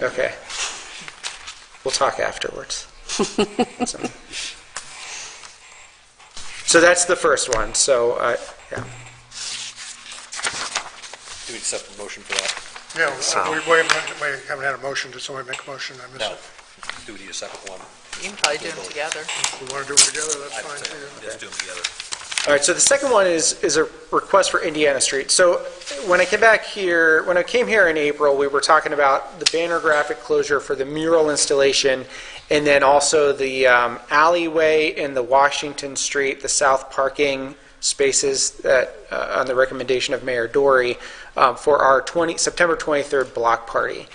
Okay. We'll talk afterwards. So that's the first one. So, yeah. Do we set a motion for that? Yeah, we haven't had a motion. Did somebody make a motion? I missed No. it. Do we need a second one? You can probably do them together. If we want to do it together, that's fine too. Let's do them together. All right, so the second one is a request for Indiana Street. So when I came here in April, we were talking about the banner graphic closure for the mural installation, and then also the alleyway in the Washington Street, the south parking spaces that, on the recommendation of Mayor Dory, for our September 23rd block party.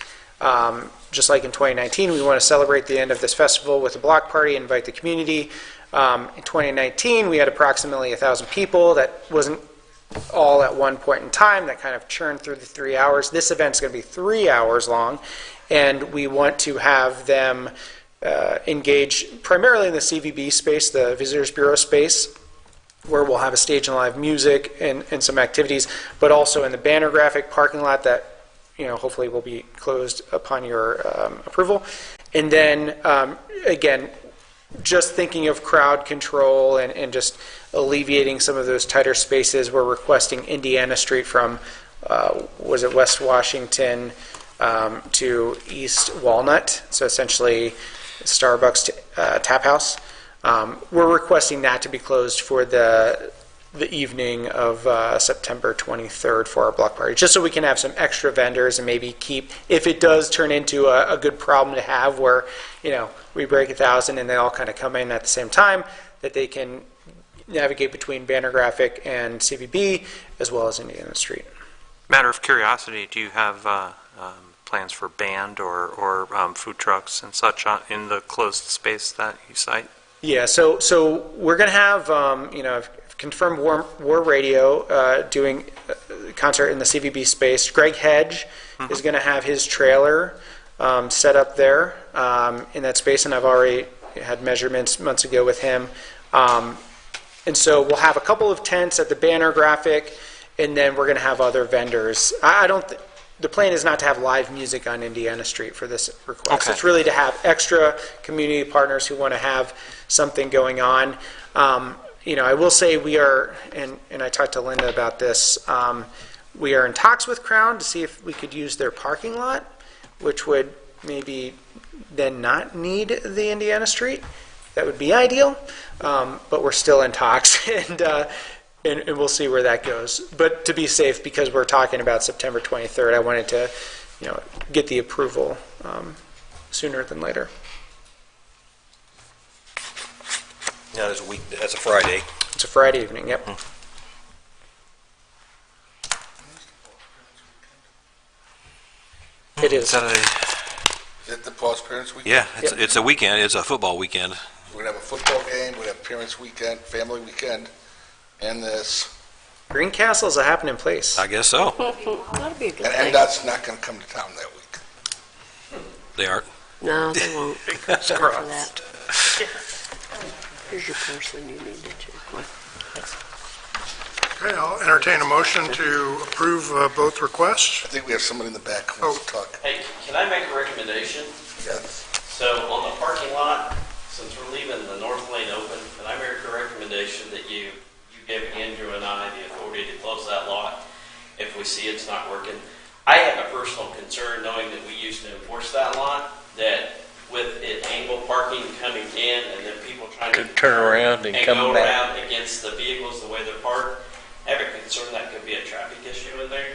Just like in 2019, we want to celebrate the end of this festival with a block party, invite the community. In 2019, we had approximately 1,000 people. That wasn't all at one point in time. That kind of churned through the 3 hours. This event's going to be 3 hours long, and we want to have them engage primarily in the CVB space, the Visitors Bureau space, where we'll have a stage and live music and some activities, but also in the banner graphic parking lot that hopefully will be closed upon your approval. And then, again, just thinking of crowd control and just alleviating some of those tighter spaces, we're requesting Indiana Street from, West Washington to East Walnut, so essentially Starbucks to Tap House. We're requesting that to be closed for the evening of September 23rd for our block party, just so we can have some extra vendors and maybe keep, if it does turn into a good problem to have where, we break 1,000 and they all kind of come in at the same time, that they can navigate between Banner Graphic and CVB as well as Indiana Street. Matter of curiosity, do you have plans for band or food trucks and such in the closed space that you cite? Yeah, so we're going to have, I've confirmed War Radio doing a concert in the CVB space. Greg Hedge is going to have his trailer set up there in that space, and I've already had measurements months ago with him. And so we'll have a couple of tents at the Banner Graphic, and then we're going to have other vendors. The plan is not to have live music on Indiana Street for this request. Okay. It's really to have extra community partners who want to have something going on. I will say we are, and I talked to Linda about this, we are in talks with Crown to see if we could use their parking lot, which would maybe then not need the Indiana Street. that would be ideal, but we're still in talks, and we'll see where that goes. But to be safe, because we're talking about September 23rd, I wanted to, get the approval sooner than later. Yeah, that's a Friday. It's a Friday evening, yep. It is. Is it the Paul's Parents Weekend? Yeah, it's a weekend. It's a football weekend. We're going to have a football game, we're going to have Parents Weekend, Family Weekend, and this. Greencastle's a happening place. I guess so. That'd be a good And thing. NDOT's not going to come to town that week. They aren't. No, they won't. Fingers Sorry for crossed. that. Here's your porcelain you need to check with. Okay, I'll entertain a motion to approve both requests. I think we have somebody in the back who wants to talk. Hey, can I make a recommendation? Yes. So on the parking lot, since we're leaving the north lane open, can I make a recommendation that you give Andrew and I the authority to close that lot if we see it's not working? I have a personal concern knowing that we used to enforce that lot, that with it angle parking coming in and then people trying to turn around and come go back. around against the vehicles the way they're parked, I have a concern that could be a traffic issue in there.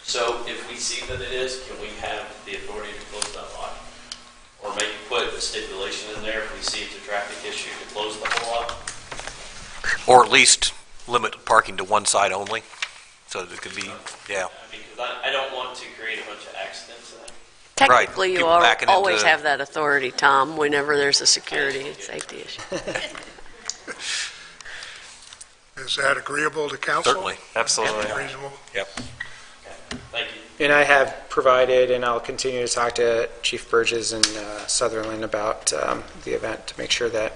So if we see that it is, can we have the authority to close that lot? Or maybe put a stipulation in there if we see it's a traffic issue to close the whole lot? Or at least limit parking to one side only, so that it could be, yeah. Because I don't want to create a bunch of accidents in there. Technically, you People backing always into- have that authority, Tom, whenever there's a security and safety issue. Is that agreeable to council? Certainly. Absolutely. Reasonable? Yep. Thank you. And I have provided, and I'll continue to talk to Chief Burgess and Sutherland about the event to make sure that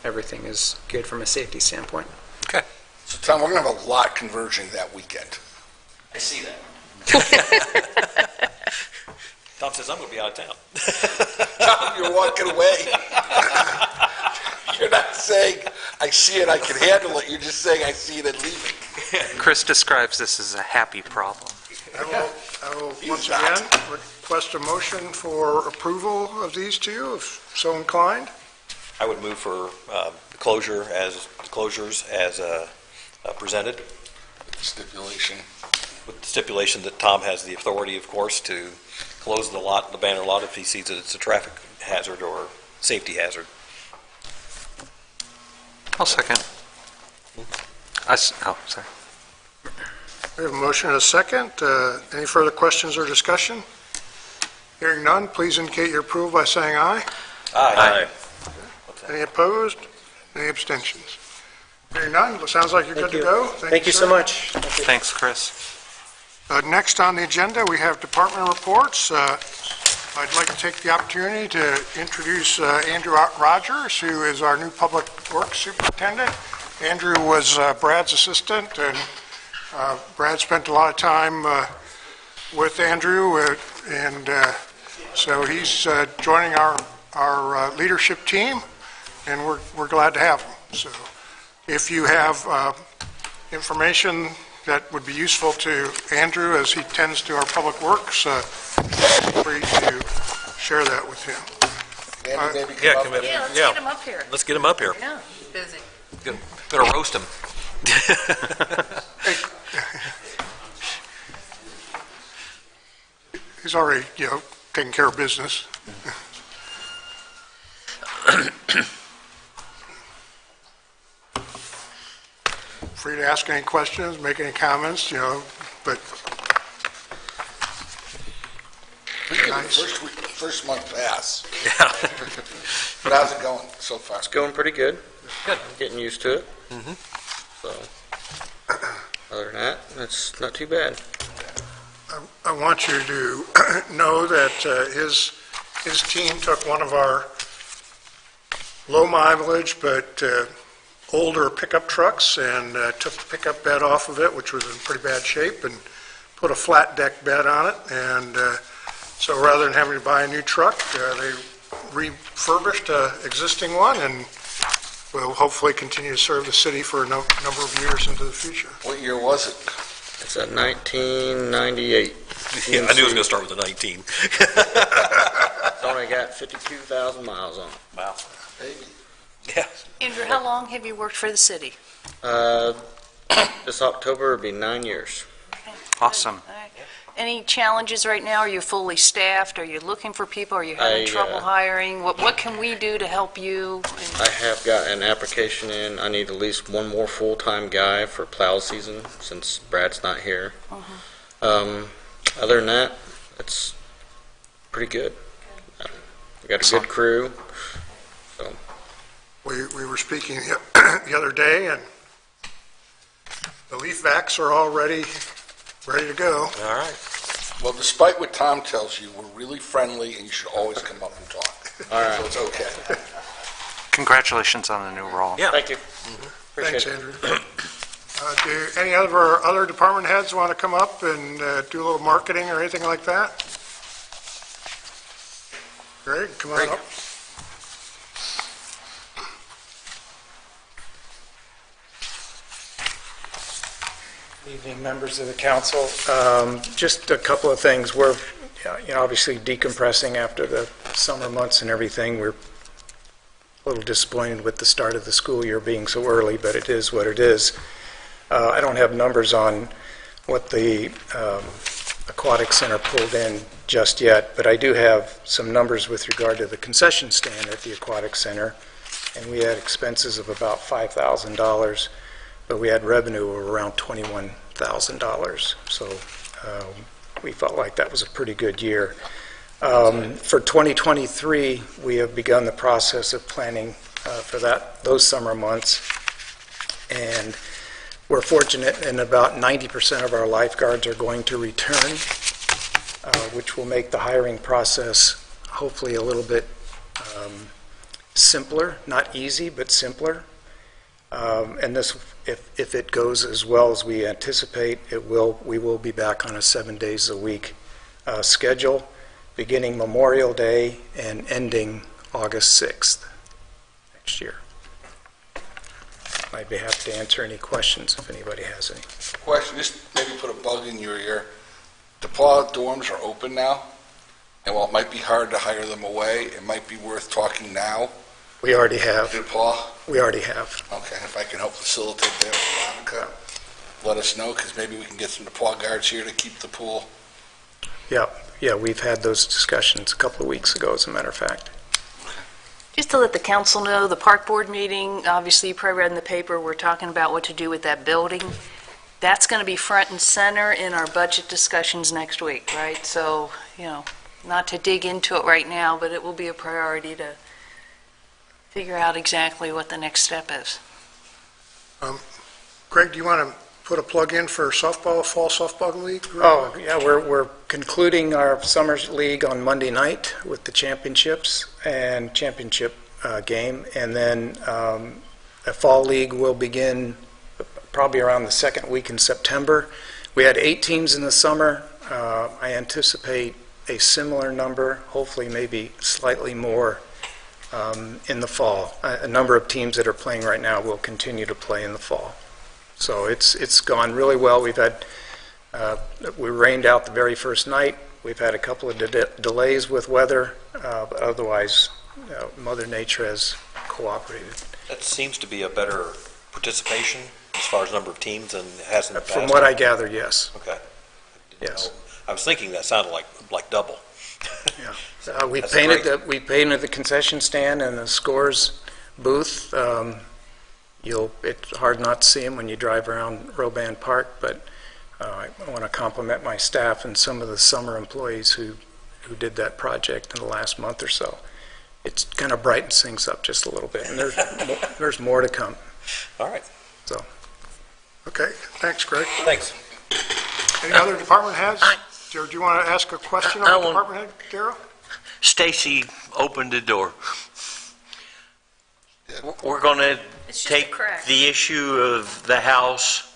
everything is good from a safety standpoint. Okay. So Tom, we're going to have a lot converging that weekend. I see that. Tom says, I'm going to be out of town. Tom, you're walking away. You're not saying, I see it, I can handle it. You're just saying, I see it and leaving. Chris describes this as a happy problem. I will once again request a motion for approval of these two, if so inclined. I would move for closures as presented, Stipulation. with the stipulation that Tom has the authority, of course, to close the lot, the banner lot, if he sees that it's a traffic hazard or safety hazard. I'll second. Sorry. We have a motion and a second. Any further questions or discussion? Hearing none, please indicate your approval by saying aye. Aye. Any opposed? Any abstentions? Hearing none, it sounds like you're good to go. Thank you so sir. much. Thanks, Chris. Next on the agenda, we have department reports. I'd like to take the opportunity to introduce Andrew Rogers, who is our new Public Works Superintendent. Andrew was Brad's assistant, and Brad spent a lot of time with Andrew, and so he's joining our leadership team, and we're glad to have him. So if you have information that would be useful to Andrew as he tends to our public works, feel free to share that with him. Andy, maybe Yeah, come come up. in. Yeah, let's Yeah. get him up here. Let's get him up here. Yeah, he's busy. Gonna roast him. He's already, taking care of business. Free to ask any questions, make any comments, but nice. First month pass. But how's it going so far? It's going pretty good. Good. Getting used to it. So, other than that, it's not too bad. I want you to know that his team took one of our low mileage but older pickup trucks and took the pickup bed off of it, which was in pretty bad shape, and put a flat deck bed on it. And so rather than having to buy a new truck, they refurbished an existing one and will hopefully continue to serve the city for a number of years into the future. What year was it? It's a 1998. Yeah, I knew it was going to start with a 19. It's only got 52,000 miles on it. Wow. Baby. Andrew, how long have you worked for the city? This October will be 9 years. Awesome. All right. Any challenges right now? Are you fully staffed? Are you looking for people? Are you having trouble hiring? What can we do to help you? I have got an application in. I need at least one more full-time guy for plow season since Brad's not here. Other than that, it's pretty good. We got a good crew. So We were speaking the other day, and the leaf vacs are all ready to go. All right. Well, despite what Tom tells you, we're really friendly, and you should always come up and talk. All right. So it's okay. Congratulations on the new role. Yeah. Thank you. Thanks, Andrew. Do any of our other department heads want to come up and do a little marketing or anything like that? Greg, come on up. Evening, members of the council. Just a couple of things. We're obviously decompressing after the summer months and everything. We're a little disappointed with the start of the school year being so early, but it is what it is. I don't have numbers on what the aquatic center pulled in just yet, but I do have some numbers with regard to the concession stand at the aquatic center, and we had expenses of about $5,000, but we had revenue of around $21,000. So we felt like that was a pretty good year. For 2023, we have begun the process of planning for those summer months, and we're fortunate in about 90% of our lifeguards are going to return, which will make the hiring process hopefully a little bit simpler, not easy, but simpler. And this, if it goes as well as we anticipate, we will be back on a 7 days a week schedule, beginning Memorial Day and ending August 6th next year. I'd be happy to answer any questions if anybody has any. Question, just maybe put a bug in your ear. DePaul dorms are open now, and while it might be hard to hire them away, it might be worth talking now. We already have. DePaul? We already have. Okay, if I can help facilitate that with Veronica, let us know, because maybe we can get some DePaul guards here to keep the pool. Yeah, we've had those discussions a couple of weeks ago, as a matter of fact. Just to let the council know, the park board meeting, obviously you probably read in the paper, we're talking about what to do with that building. That's going to be front and center in our budget discussions next week, right? So, not to dig into it right now, but it will be a priority to figure out exactly what the next step is. Greg, do you want to put a plug in for fall softball league? Oh, yeah, we're concluding our summer league on Monday night with the championships and championship game, and then a fall league will begin probably around the second week in September. We had 8 teams in the summer. I anticipate a similar number, hopefully maybe slightly more in the fall. A number of teams that are playing right now will continue to play in the fall. So it's gone really well. We rained out the very first night. We've had a couple of delays with weather, but otherwise, Mother Nature has cooperated. That seems to be a better participation as far as number of teams than it has in the past. From what I gather, yes. Okay. Yes. I was thinking that sounded like double. Yeah. We painted the concession stand and the scores booth. It's hard not to see them when you drive around Roban Park, but I want to compliment my staff and some of the summer employees who did that project in the last month or so. It kind of brightens things up just a little bit, and there's more to come. All right. So. Okay, thanks, Greg. Thanks. Any other department heads? Do you want to ask a question of the department head, Darrell? Stacy opened the door. We're going to take the issue of the house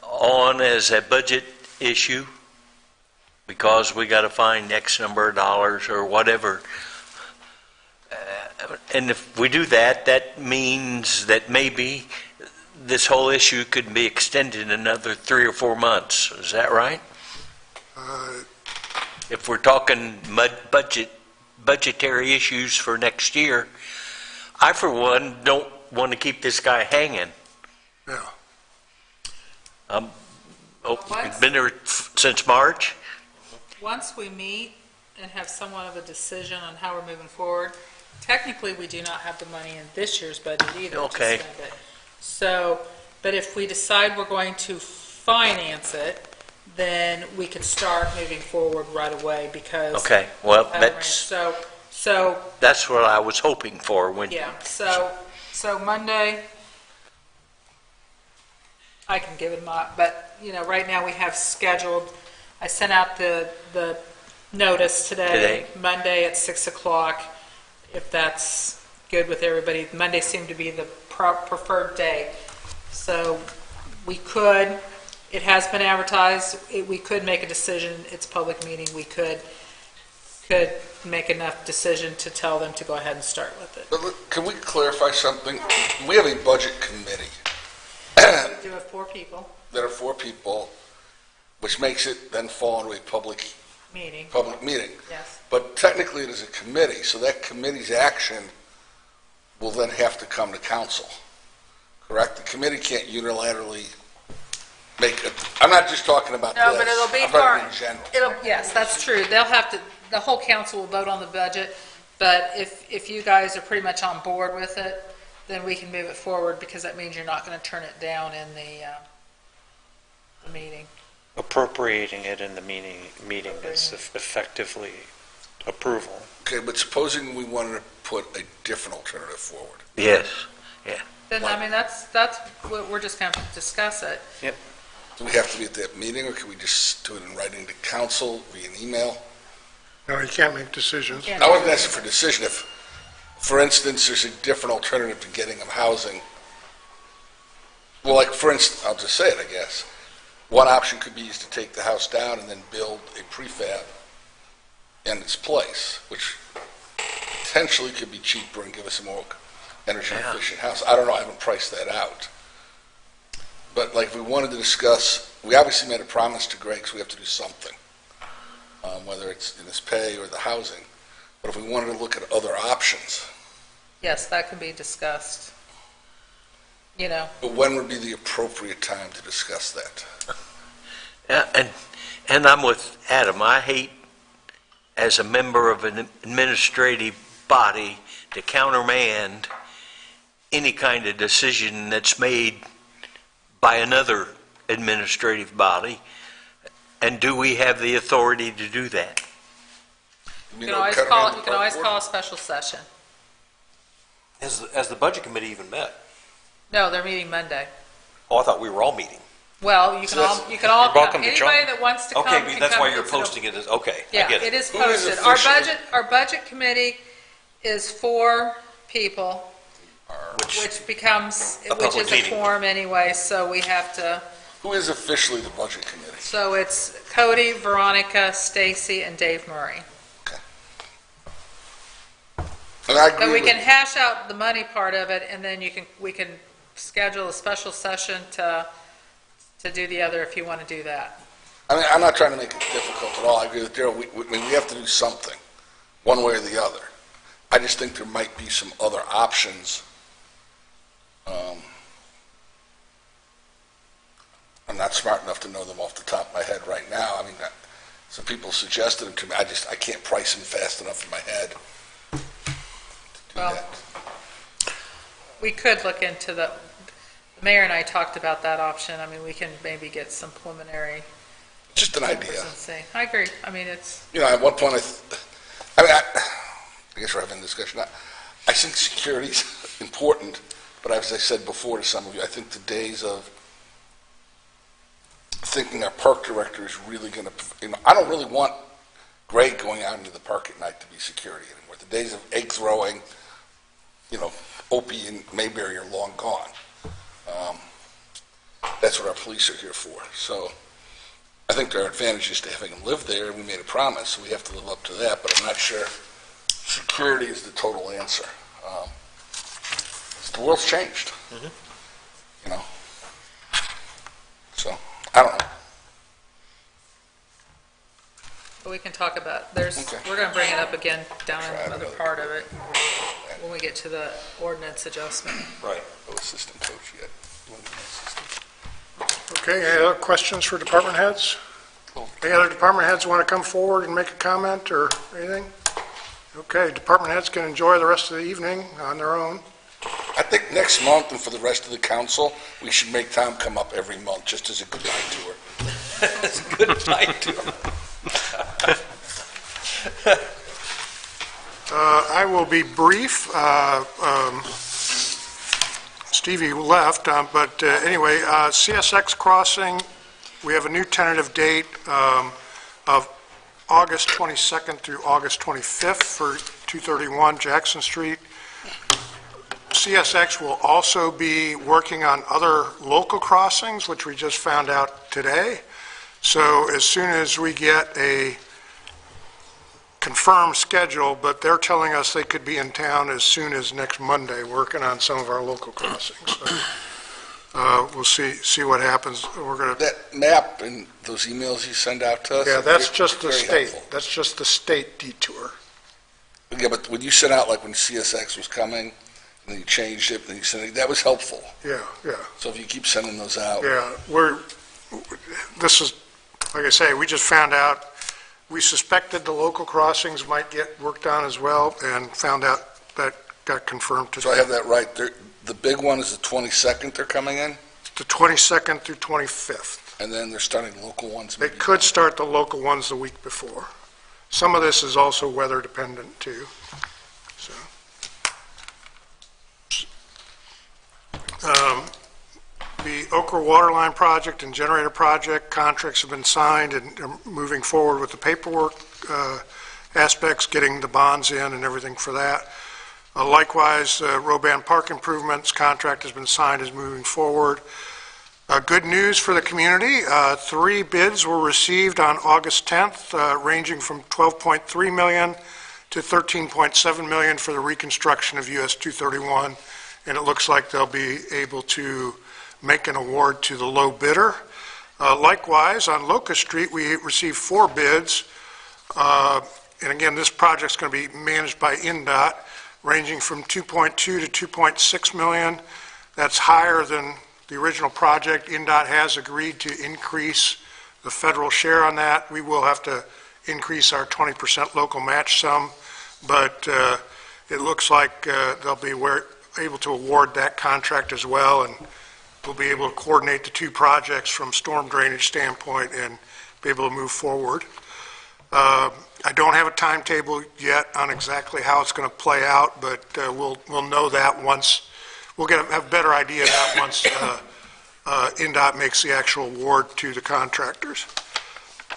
on as a budget issue because we got to find X number of dollars or whatever. And if we do that, that means that maybe this whole issue could be extended another 3 or 4 months. Is that right? If we're talking budget budgetary issues for next year, I, for one, don't want to keep this guy hanging. Yeah. He's been there since March. Once we meet and have somewhat of a decision on how we're moving forward, technically, we do not have the money in this year's budget either Okay. to spend it. So, but if we decide we're going to finance it, then we could start moving forward right away because. Okay, well, So, that's what I was hoping for when. yeah, so Monday, I can give it but, right now we have scheduled, I sent out the notice today, Monday at 6 o'clock, if that's good with everybody. Monday seemed to be the preferred day. So we could, it has been advertised, we could make a decision, it's a public meeting, we could make enough decision to tell them to go ahead and start with it. But look, can we clarify something? We have a budget committee. We do have 4 people. There are 4 people, which makes it then fall into a public Meeting. Yes. But technically it is a committee, so that committee's action will then have to come to council, correct? The committee can't unilaterally make it, I'm not just talking about this. No, but it'll be I'm talking part, in general. yes, that's true. They'll have to, the whole council will vote on the budget, but if you guys are pretty much on board with it, then we can move it forward because that means you're not going to turn it down in the meeting. Appropriating it in the meeting is effectively approval. Okay, but supposing we wanted to put a different alternative forward. Yes, yeah. Then, that's, we're just going to discuss it. Yep. Do we have to be at that meeting, or can we just do it in writing to council via an email? No, you can't make decisions. I wasn't asking for decision. If, for instance, there's a different alternative to getting them housing, well, like, for instance, I'll just say it, I guess. One option could be is to take the house down and then build a prefab in its place, which potentially could be cheaper and give us a more energy-efficient house. I don't know, I haven't priced that out. But like, if we wanted to discuss, we obviously made a promise to Greg, so we have to do something, whether it's in his pay or the housing. But if we wanted to look at other options. Yes, that can be discussed. But when would be the appropriate time to discuss that? Yeah, and I'm with Adam. I hate, as a member of an administrative body, to countermand any kind of decision that's made by another administrative body. And do we have the authority to do that? You can always call a special session. Has the budget committee even met? No, they're meeting Monday. Oh, I thought we were all meeting. Well, you can all You're welcome come. to join. Anybody that wants to come Okay, can that's come. why you're posting it as, okay, I Yeah, get it. it is Who is posted. officially- Our budget committee is 4 people, which is a public meeting. quorum anyway, so we have to, Who is officially the budget committee? so it's Cody, Veronica, Stacy, and Dave Murray. And I agree But we with- can hash out the money part of it, and then we can schedule a special session to do the other if you want to do that. I mean, I'm not trying to make it difficult at all. I agree with Daryl. We have to do something, one way or the other. I just think there might be some other options. I'm not smart enough to know them off the top of my head right now. I mean, some people suggested them to me. I can't price them fast enough in my head to do Well, that. we could look into the mayor and I talked about that option. I mean, we can maybe get some preliminary. Just an idea. numbers and see. I agree. I mean, it's, At one point, I guess we're having a discussion. I think security's important, but as I said before to some of you, I think the days of thinking our park director is really going to, I don't really want Greg going out into the park at night to be security anymore. The days of egg throwing, Opie and Mayberry are long gone. That's what our police are here for. So I think there are advantages to having him live there. We made a promise, so we have to live up to that, but I'm not sure security is the total answer. The world's changed, So, I don't know. But we can talk about, we're going to bring it up again down in another part of it when we get to the ordinance adjustment. Right. No assistant coach yet. Okay, any other questions for department heads? Any other department heads want to come forward and make a comment or anything? Okay, department heads can enjoy the rest of the evening on their own. I think next month, and for the rest of the council, we should make Tom come up every month, just as a goodbye tour. It's a good night to him. I will be brief. Stevie left, but anyway, CSX crossing, we have a new tentative date of August 22nd through August 25th for 231 Jackson Street. CSX will also be working on other local crossings, which we just found out today. So as soon as we get a confirmed schedule, but they're telling us they could be in town as soon as next Monday, working on some of our local crossings. So, we'll see what happens. We're going to. That map and those emails you send out to us. Yeah, that's just the very state. helpful. That's just the state detour. Yeah, but when you sent out, like when CSX was coming, and then you changed it, then you sent it, that was helpful. Yeah, yeah. So if you keep sending those out. Yeah, this is, like I say, we just found out, we suspected the local crossings might get worked on as well, and found out that got confirmed today. So I have that right. The big one is the 22nd they're coming in, The 22nd through 25th. and then they're starting local ones. They could start the local ones the week before. Some of this is also weather dependent too. So, the Okra Waterline Project and Generator Project contracts have been signed and are moving forward with the paperwork aspects, getting the bonds in and everything for that. Likewise, Roban Park Improvements contract has been signed, is moving forward. Good news for the community, 3 bids were received on August 10th, ranging from $12.3 million to $13.7 million for the reconstruction of US 231, and it looks like they'll be able to make an award to the low bidder. Likewise, on Locust Street, we received 4 bids, and again, this project's going to be managed by INDOT, ranging from $2.2 to $2.6 million. That's higher than the original project. INDOT has agreed to increase the federal share on that. We will have to increase our 20% local match sum, but it looks like they'll be able to award that contract as well, and we'll be able to coordinate the 2 projects from storm drainage standpoint and be able to move forward. I don't have a timetable yet on exactly how it's going to play out, but we'll know that once, we'll have a better idea of that once INDOT makes the actual award to the contractors.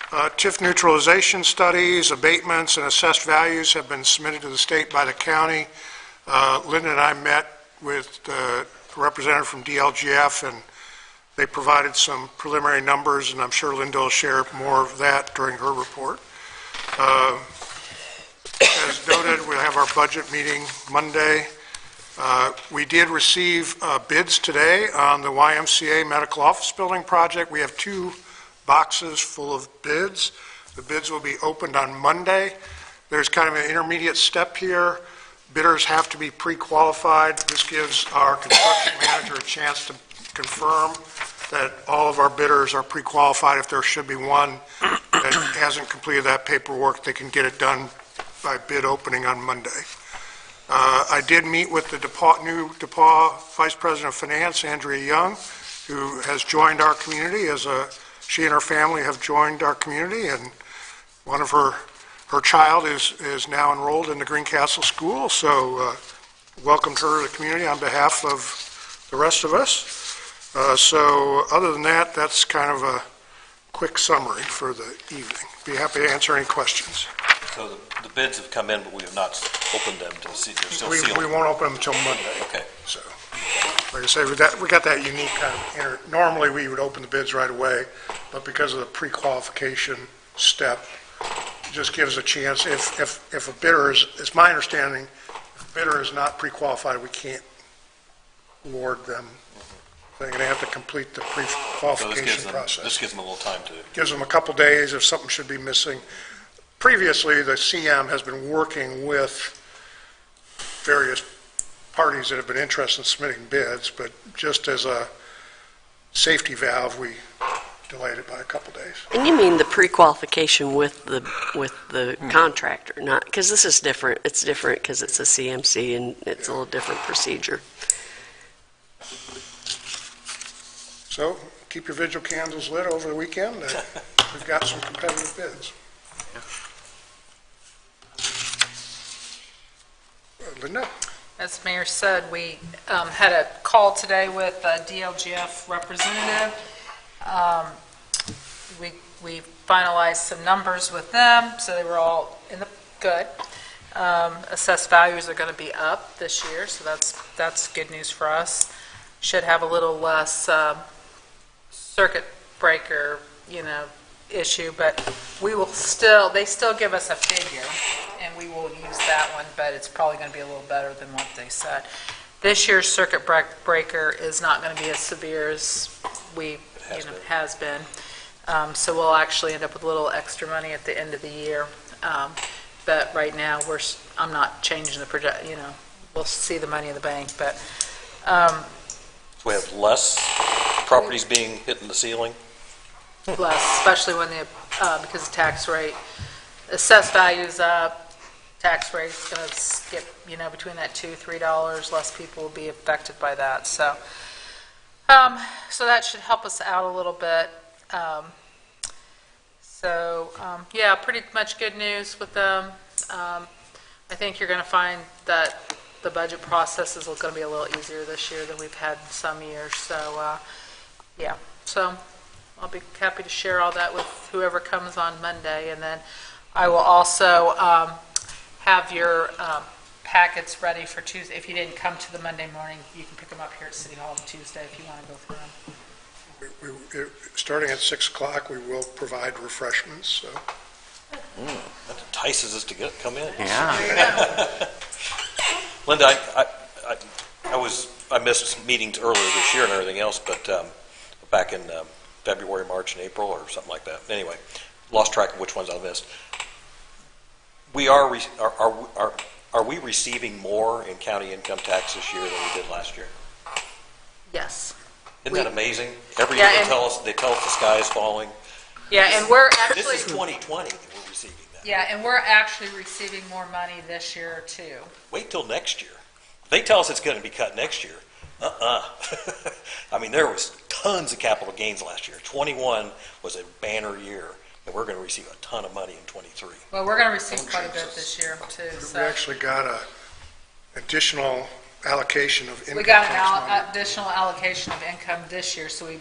TIF neutralization studies, abatements, and assessed values have been submitted to the state by the county. Linda and I met with the representative from DLGF, and they provided some preliminary numbers, and I'm sure Linda will share more of that during her report. As noted, we'll have our budget meeting Monday. We did receive bids today on the YMCA Medical Office Building project. We have 2 boxes full of bids. The bids will be opened on Monday. There's kind of an intermediate step here. Bidders have to be pre-qualified. This gives our construction manager a chance to confirm that all of our bidders are pre-qualified. If there should be one that hasn't completed that paperwork, they can get it done by bid opening on Monday. I did meet with the new DePaul Vice President of Finance, Andrea Young, who has joined our community. She and her family have joined our community, and one of her child is now enrolled in the Greencastle School, so welcomed her to the community on behalf of the rest of us. So other than that, that's kind of a quick summary for the evening. Be happy to answer any questions. So the bids have come in, but we have not opened them to see, they're still sealed? We won't open them until Monday. Okay. So, like I say, we got that unique kind of, normally we would open the bids right away, but because of the pre-qualification step, it just gives a chance, if a bidder is, it's my understanding, if a bidder is not pre-qualified, we can't award them. They're going to have to complete the pre-qualification process. This gives them a little time to... Gives them a couple days if something should be missing. previously, the CM has been working with various parties that have been interested in submitting bids, but just as a safety valve, we delayed it by a couple days. And you mean the pre-qualification with the contractor, not, because this is different. It's different because it's a CMC and it's a little different procedure. So keep your vigil candles lit over the weekend. We've got some competitive bids. Linda? As Mayor said, we had a call today with a DLGF representative. We finalized some numbers with them, so they were all in the good. Assessed values are going to be up this year, so that's good news for us. Should have a little less circuit breaker, issue, but they still give us a figure, and we will use that one, but it's probably going to be a little better than what they said. This year's circuit breaker is not going to be as severe as has been. So we'll actually end up with a little extra money at the end of the year. But right now, I'm not changing the project, we'll see the money in the bank, but. So we have less properties being hit in the ceiling? Less, especially when because the tax rate, assessed value's up, tax rate's going to skip, between that $2-3, less people will be affected by that. So, so that should help us out a little bit. Yeah, pretty much good news with them. I think you're going to find that the budget process is going to be a little easier this year than we've had in some years. So, yeah, so I'll be happy to share all that with whoever comes on Monday. And then I will also have your packets ready for Tuesday. If you didn't come to the Monday morning, you can pick them up here at City Hall on Tuesday if you want to go through them. Starting at 6 o'clock, we will provide refreshments. So. That entices us to come in. Yeah. Linda, I missed meetings earlier this year and everything else, but back in February, March, and April, or something like that. Anyway, lost track of which ones I missed. Are we receiving more in county income tax this year than we did last year? Yes. Isn't that amazing? Every year they tell us the sky is falling. Yeah, and we're actually. This is 2020 that we're receiving that. Yeah, and we're actually receiving more money this year too. Wait till next year. They tell us it's going to be cut next year. I mean, there was tons of capital gains last year. 21 was a banner year, and we're going to receive a ton of money in 23. Well, we're going to receive quite a bit this year too. We actually got an additional allocation of income. We got tax money. an additional allocation of income this year, so we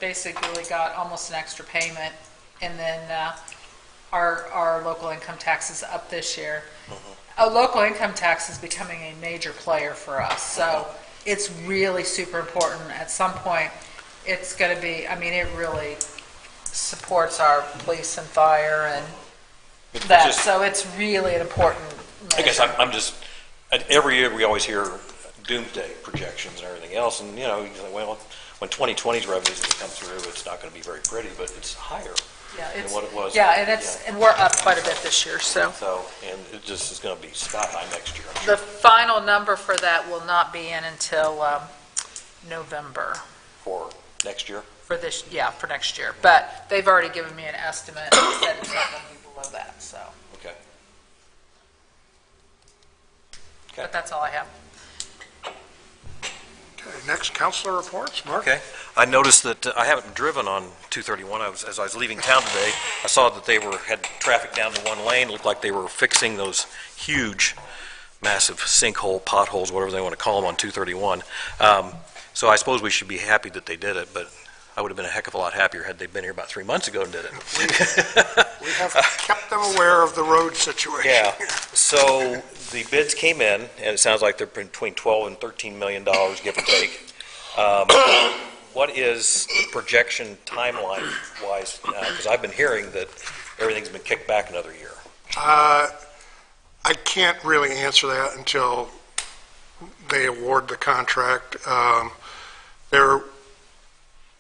basically got almost an extra payment, and then our local income tax is up this year. Local income tax is becoming a major player for us, so it's really super important. At some point, it's going to be, it really supports our police and fire and that, so it's really an important measure. I guess I'm just, every year we always hear doomsday projections and everything else, and you say, well, when 2020's revenues come through, it's not going to be very pretty, but it's higher than what it was. Yeah, and we're up quite a bit this year, so. And it just is going to be sky high next year. The final number for that will not be in until November. For next year? For next year. But they've already given me an estimate and said it's not going to be below that, so. Okay. But that's all I have. Okay, next, councilor reports. Mark? Okay. I noticed that I haven't driven on 231. As I was leaving town today, I saw that they had traffic down to one lane. It looked like they were fixing those huge, massive sinkhole, potholes, whatever they want to call them on 231. So I suppose we should be happy that they did it, but I would have been a heck of a lot happier had they been here about 3 months ago and did it. We have kept them aware of the road situation. Yeah. So the bids came in, and it sounds like they're between $12 and $13 million, give or take. What is the projection timeline-wise? Because I've been hearing that everything's been kicked back another year. I can't really answer that until they award the contract.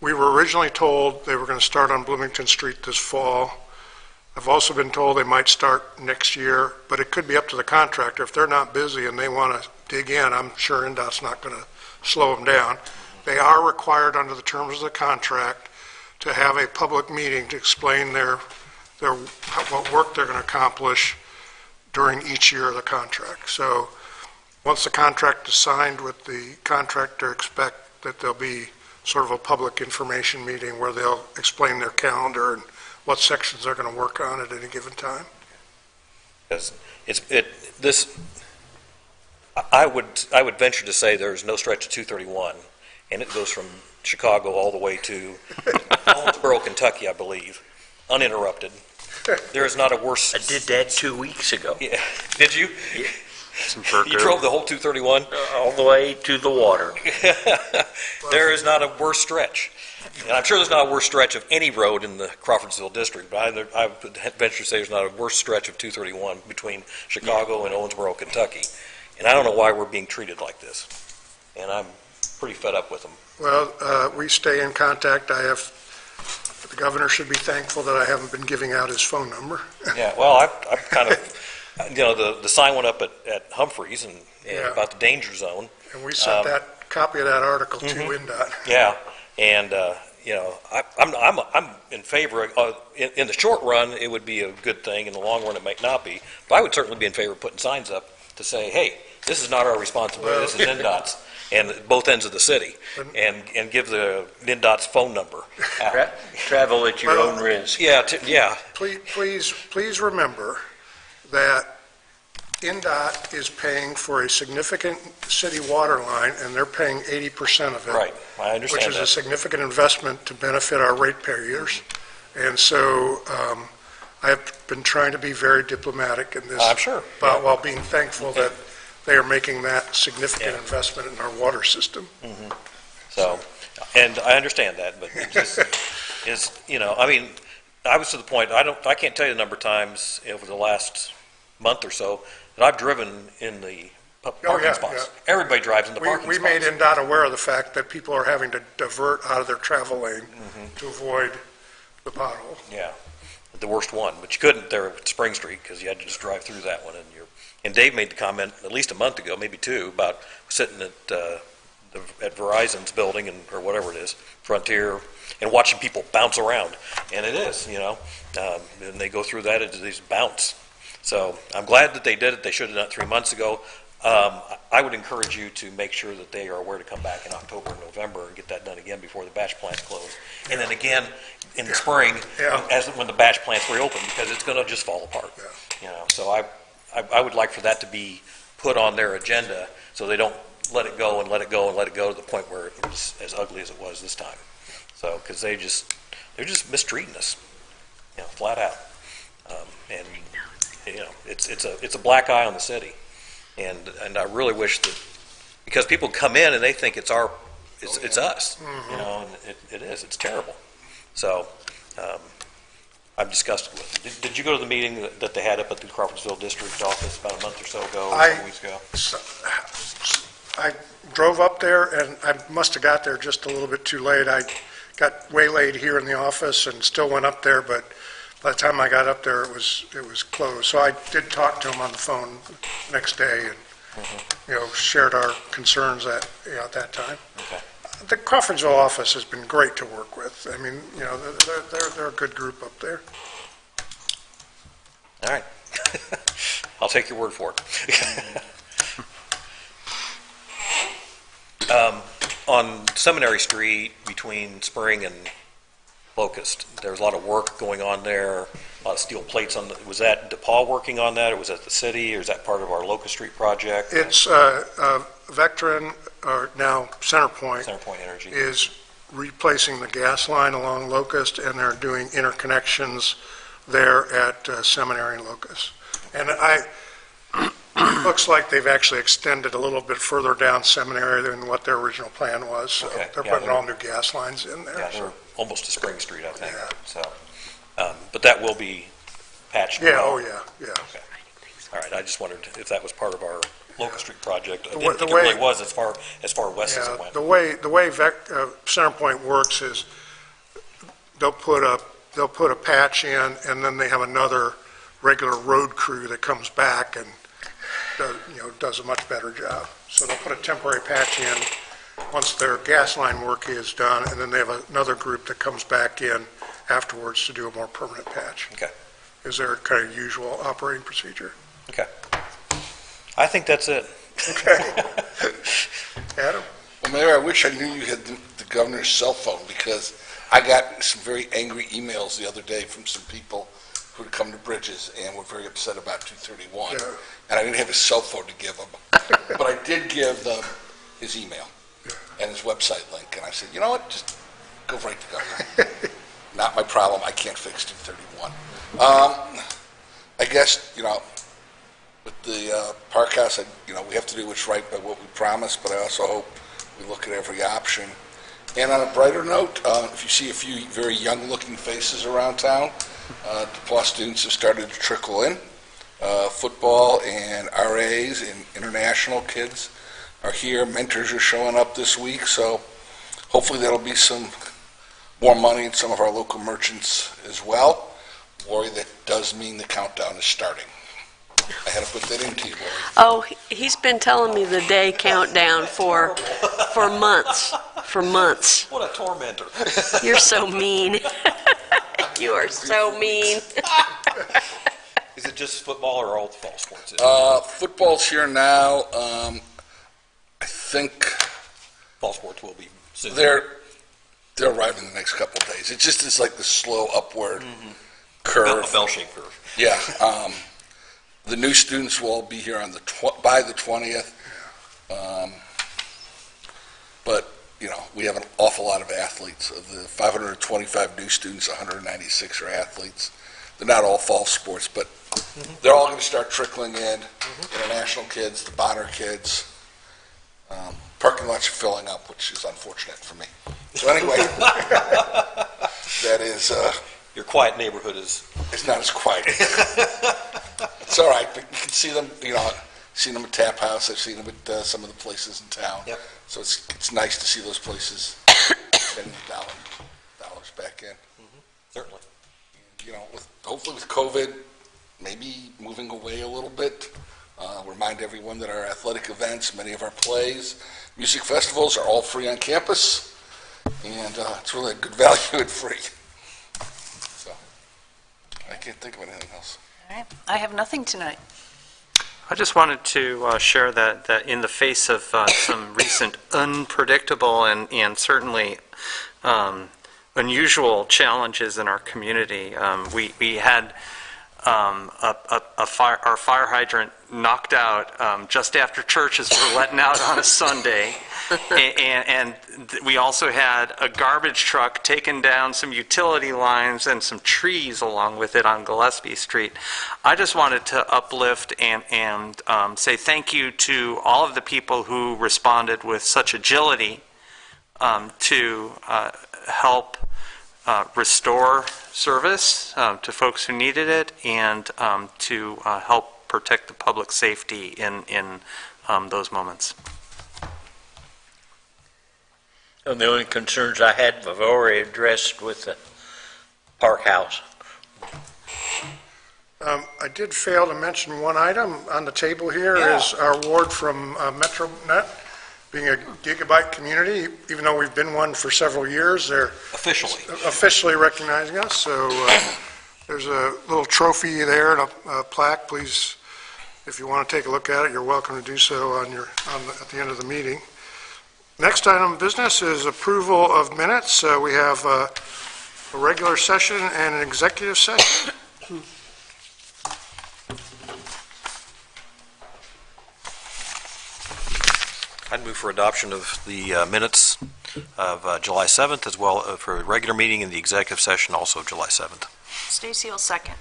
We were originally told they were going to start on Bloomington Street this fall. I've also been told they might start next year, but it could be up to the contractor. If they're not busy and they want to dig in, I'm sure NDOT's not going to slow them down. They are required under the terms of the contract to have a public meeting to explain what work they're going to accomplish during each year of the contract. So once the contract is signed with the contractor, expect that there'll be sort of a public information meeting where they'll explain their calendar and what sections they're going to work on at any given time. Because I would venture to say there's no stretch of 231, and it goes from Chicago all the way to Owensboro, Kentucky, I believe, uninterrupted. There is not a worse. I did that 2 weeks ago. Yeah. Did you? Yeah. You drove the whole 231? All the way to the water. There is not a worse stretch. And I'm sure there's not a worse stretch of any road in the Crawfordsville district, but I would venture to say there's not a worse stretch of 231 between Chicago and Owensboro, Kentucky. And I don't know why we're being treated like this. And I'm pretty fed up with them. Well, we stay in contact. The governor should be thankful that I haven't been giving out his phone number. Yeah, well, I've kind of, the sign went up at Humphreys and Yeah. about the danger zone. And we sent that copy of that article to NDOT. Yeah, and I'm in favor. In the short run, it would be a good thing. In the long run, it might not be. But I would certainly be in favor of putting signs up to say, "Hey, this is not our responsibility. This is NDOT's, and both ends of the city." And give the NDOT's phone number out. Travel at your own risk. Yeah, yeah. Please remember that NDOT is paying for a significant city water line, and they're paying 80% of it. Right, I understand which is a significant investment to benefit our ratepayers. And so I have been trying to be very diplomatic in this. I'm sure. While being thankful that they are making that significant investment in our water system. Mm-hmm. So, and I understand that, but it just is, I mean, I was to the point, I can't tell you the number of times over the last month or so that I've driven in the parking spots. Yeah. Everybody drives in the parking spots. We made NDOT aware of the fact that people are having to divert out of their travel lane to avoid the pothole. Yeah, the worst one, but you couldn't there at Spring Street because you had to just drive through that one. And Dave made the comment at least a month ago, maybe two, about sitting at Verizon's building or whatever it is, Frontier, and watching people bounce around. And it is, and they go through that as these bounce. So I'm glad that they did it. They should have done it 3 months ago. I would encourage you to make sure that they are aware to come back in October and November and get that done again before the batch plants close. And then again in the spring, when the batch plants reopen, because it's going to just fall apart. So I would like for that to be put on their agenda so they don't let it go and let it go and let it go to the point where it was as ugly as it was this time. So, because they're just mistreating us, flat out. And it's a black eye on the city. And I really wish that, because people come in and they think it's us, and it is. It's terrible. So I'm disgusted with it. Did you go to the meeting that they had up at the Crawfordsville District Office about a month or so ago, or a couple weeks ago? I drove up there, and I must have got there just a little bit too late. I got waylaid here in the office and still went up there, but by the time I got up there, it was closed. So I did talk to him on the phone the next day and, shared our concerns at that time. Okay. The Crawfordsville office has been great to work with. I mean, they're a good group up there. All right. I'll take your word for it. On Seminary Street between Spring and Locust, there's a lot of work going on there, a lot of steel plates on was that DePaul working on that, or was that the city, or is that part of our Locust Street project? It's Vectren, or now CenterPoint Energy, is replacing the gas line along Locust, and they're doing interconnections there at Seminary and Locust. And it looks like they've actually extended a little bit further down Seminary than what their original plan was. So they're putting all new gas lines in there. Yeah, they're almost to Spring Street, I think. Yeah. So, but that will be patched. Yeah. Well. Oh, yeah. Okay. All right. I just wondered if that was part of our Locust Street project. I didn't think it really was as far west as it went. The way CenterPoint works is they'll put up they'll put a patch in, and then they have another regular road crew that comes back and does a much better job. So they'll put a temporary patch in once their gas line work is done, and then they have another group that comes back in afterwards to do a more permanent patch. Okay. Is there a kind of usual operating procedure? Okay. I think that's it. Okay. Adam? Well, Mayor, I wish I knew you had the governor's cell phone, because I got some very angry emails the other day from some people who had come to Bridges and were very upset about 231. Yeah. And I didn't have his cell phone to give them. But I did give them his email and his website link. And I said, you know what, just go right to governor. Not my problem. I can't fix 231. I guess, with the park house, we have to do what's right by what we promised, but I also hope we look at every option. And on a brighter note, if you see a few very young-looking faces around town, DePauw students have started to trickle in. Football and RAs and international kids are here. Mentors are showing up this week, so hopefully that'll be some more money in some of our local merchants as well. Lori, that does mean the countdown is starting. I had to put that into you, Lori. Oh, he's been telling me the day countdown for months. For months. What a tormentor. You're so mean. You are so mean. Is it just football or all fall sports? Football's here now. I think Fall sports will be soon. they're arriving in the next couple of days. It just is like the slow upward curve. A bell-shaped curve. Yeah. The new students will all be here on by the 20th. But, we have an awful lot of athletes. Of the 525 new students, 196 are athletes. They're not all fall sports, but they're all going to start trickling in. International kids, the Bonner kids. Parking lots are filling up, which is unfortunate for me. So anyway, that is... Your quiet neighborhood is... It's not as quiet. It's all right, but you can see them, seen them at Tap House. I've seen them at some of the places in town. Yep. So it's nice to see those places spending dollars back in. Certainly. Hopefully with COVID, maybe moving away a little bit. Remind everyone that our athletic events, many of our plays, music festivals are all free on campus, and it's really a good value at free. So I can't think of anything else. All right. I have nothing tonight. I just wanted to share that in the face of some recent unpredictable and certainly unusual challenges in our community, we had our fire hydrant knocked out just after churches were letting out on a Sunday, and we also had a garbage truck taking down some utility lines and some trees along with it on Gillespie Street. I just wanted to uplift and say thank you to all of the people who responded with such agility to help restore service to folks who needed it, and to help protect the public safety in those moments. And the only concerns I had, I've already addressed with the park house. I did fail to mention one item on the table here is our award from MetroNet. Being a gigabyte community, even though we've been one for several years, they're officially recognizing us. So there's a little trophy there and a plaque. Please, if you want to take a look at it, you're welcome to do so at the end of the meeting. Next item of business is approval of minutes. We have a regular session and an executive session. I'd move for adoption of the minutes of July 7th, as well for a regular meeting in the executive session, also July 7th. Stacy will second.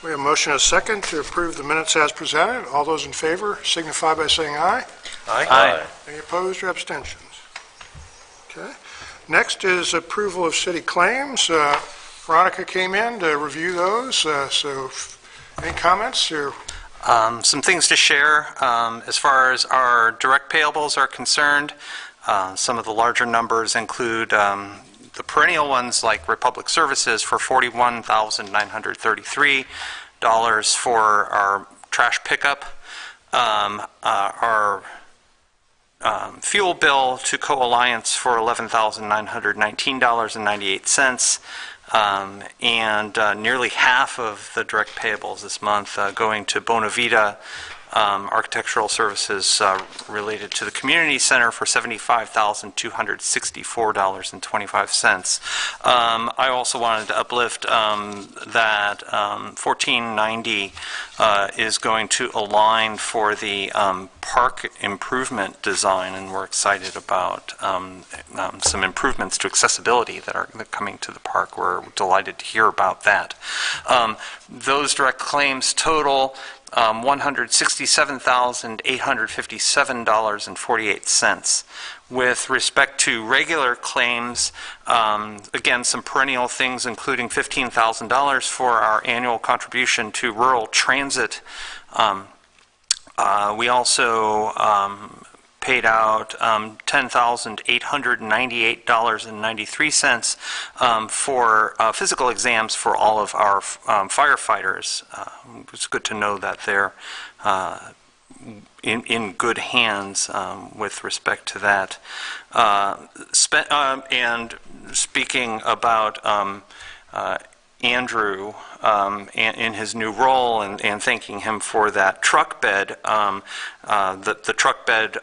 We have a motion and a second to approve the minutes as presented. All those in favor signify by saying aye. Aye. Any opposed or abstentions? Okay. Next is approval of city claims. Veronica came in to review those. So any comments? Some things to share as far as our direct payables are concerned. Some of the larger numbers include the perennial ones like Republic Services for $41,933 for our trash pickup. Our fuel bill to Co-Alliance for $11,919.98. And nearly half of the direct payables this month going to Bonavita Architectural Services related to the Community Center for $75,264.25. I also wanted to uplift that 1490 is going to align for the park improvement design, and we're excited about some improvements to accessibility that are coming to the park. We're delighted to hear about that. Those direct claims total $167,857.48. With respect to regular claims, again, some perennial things, including $15,000 for our annual contribution to rural transit. We also paid out $10,898.93 for physical exams for all of our firefighters. It's good to know that they're in good hands with respect to that. And speaking about Andrew in his new role, and thanking him for that truck bed. The truck bed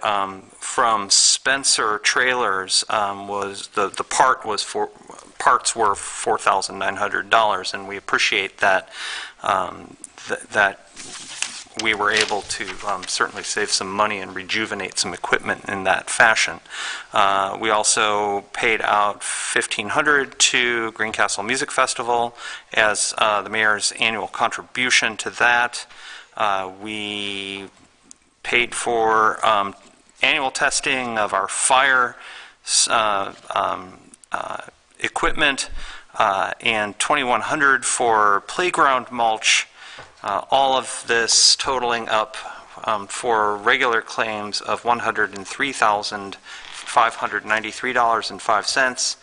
from Spencer Trailers was the parts were $4,900, and we appreciate that that we were able to certainly save some money and rejuvenate some equipment in that fashion. We also paid out $1,500 to Greencastle Music Festival as the mayor's annual contribution to that. We paid for annual testing of our fire equipment and $2,100 for playground mulch. All of this totaling up for regular claims of $103,593.05.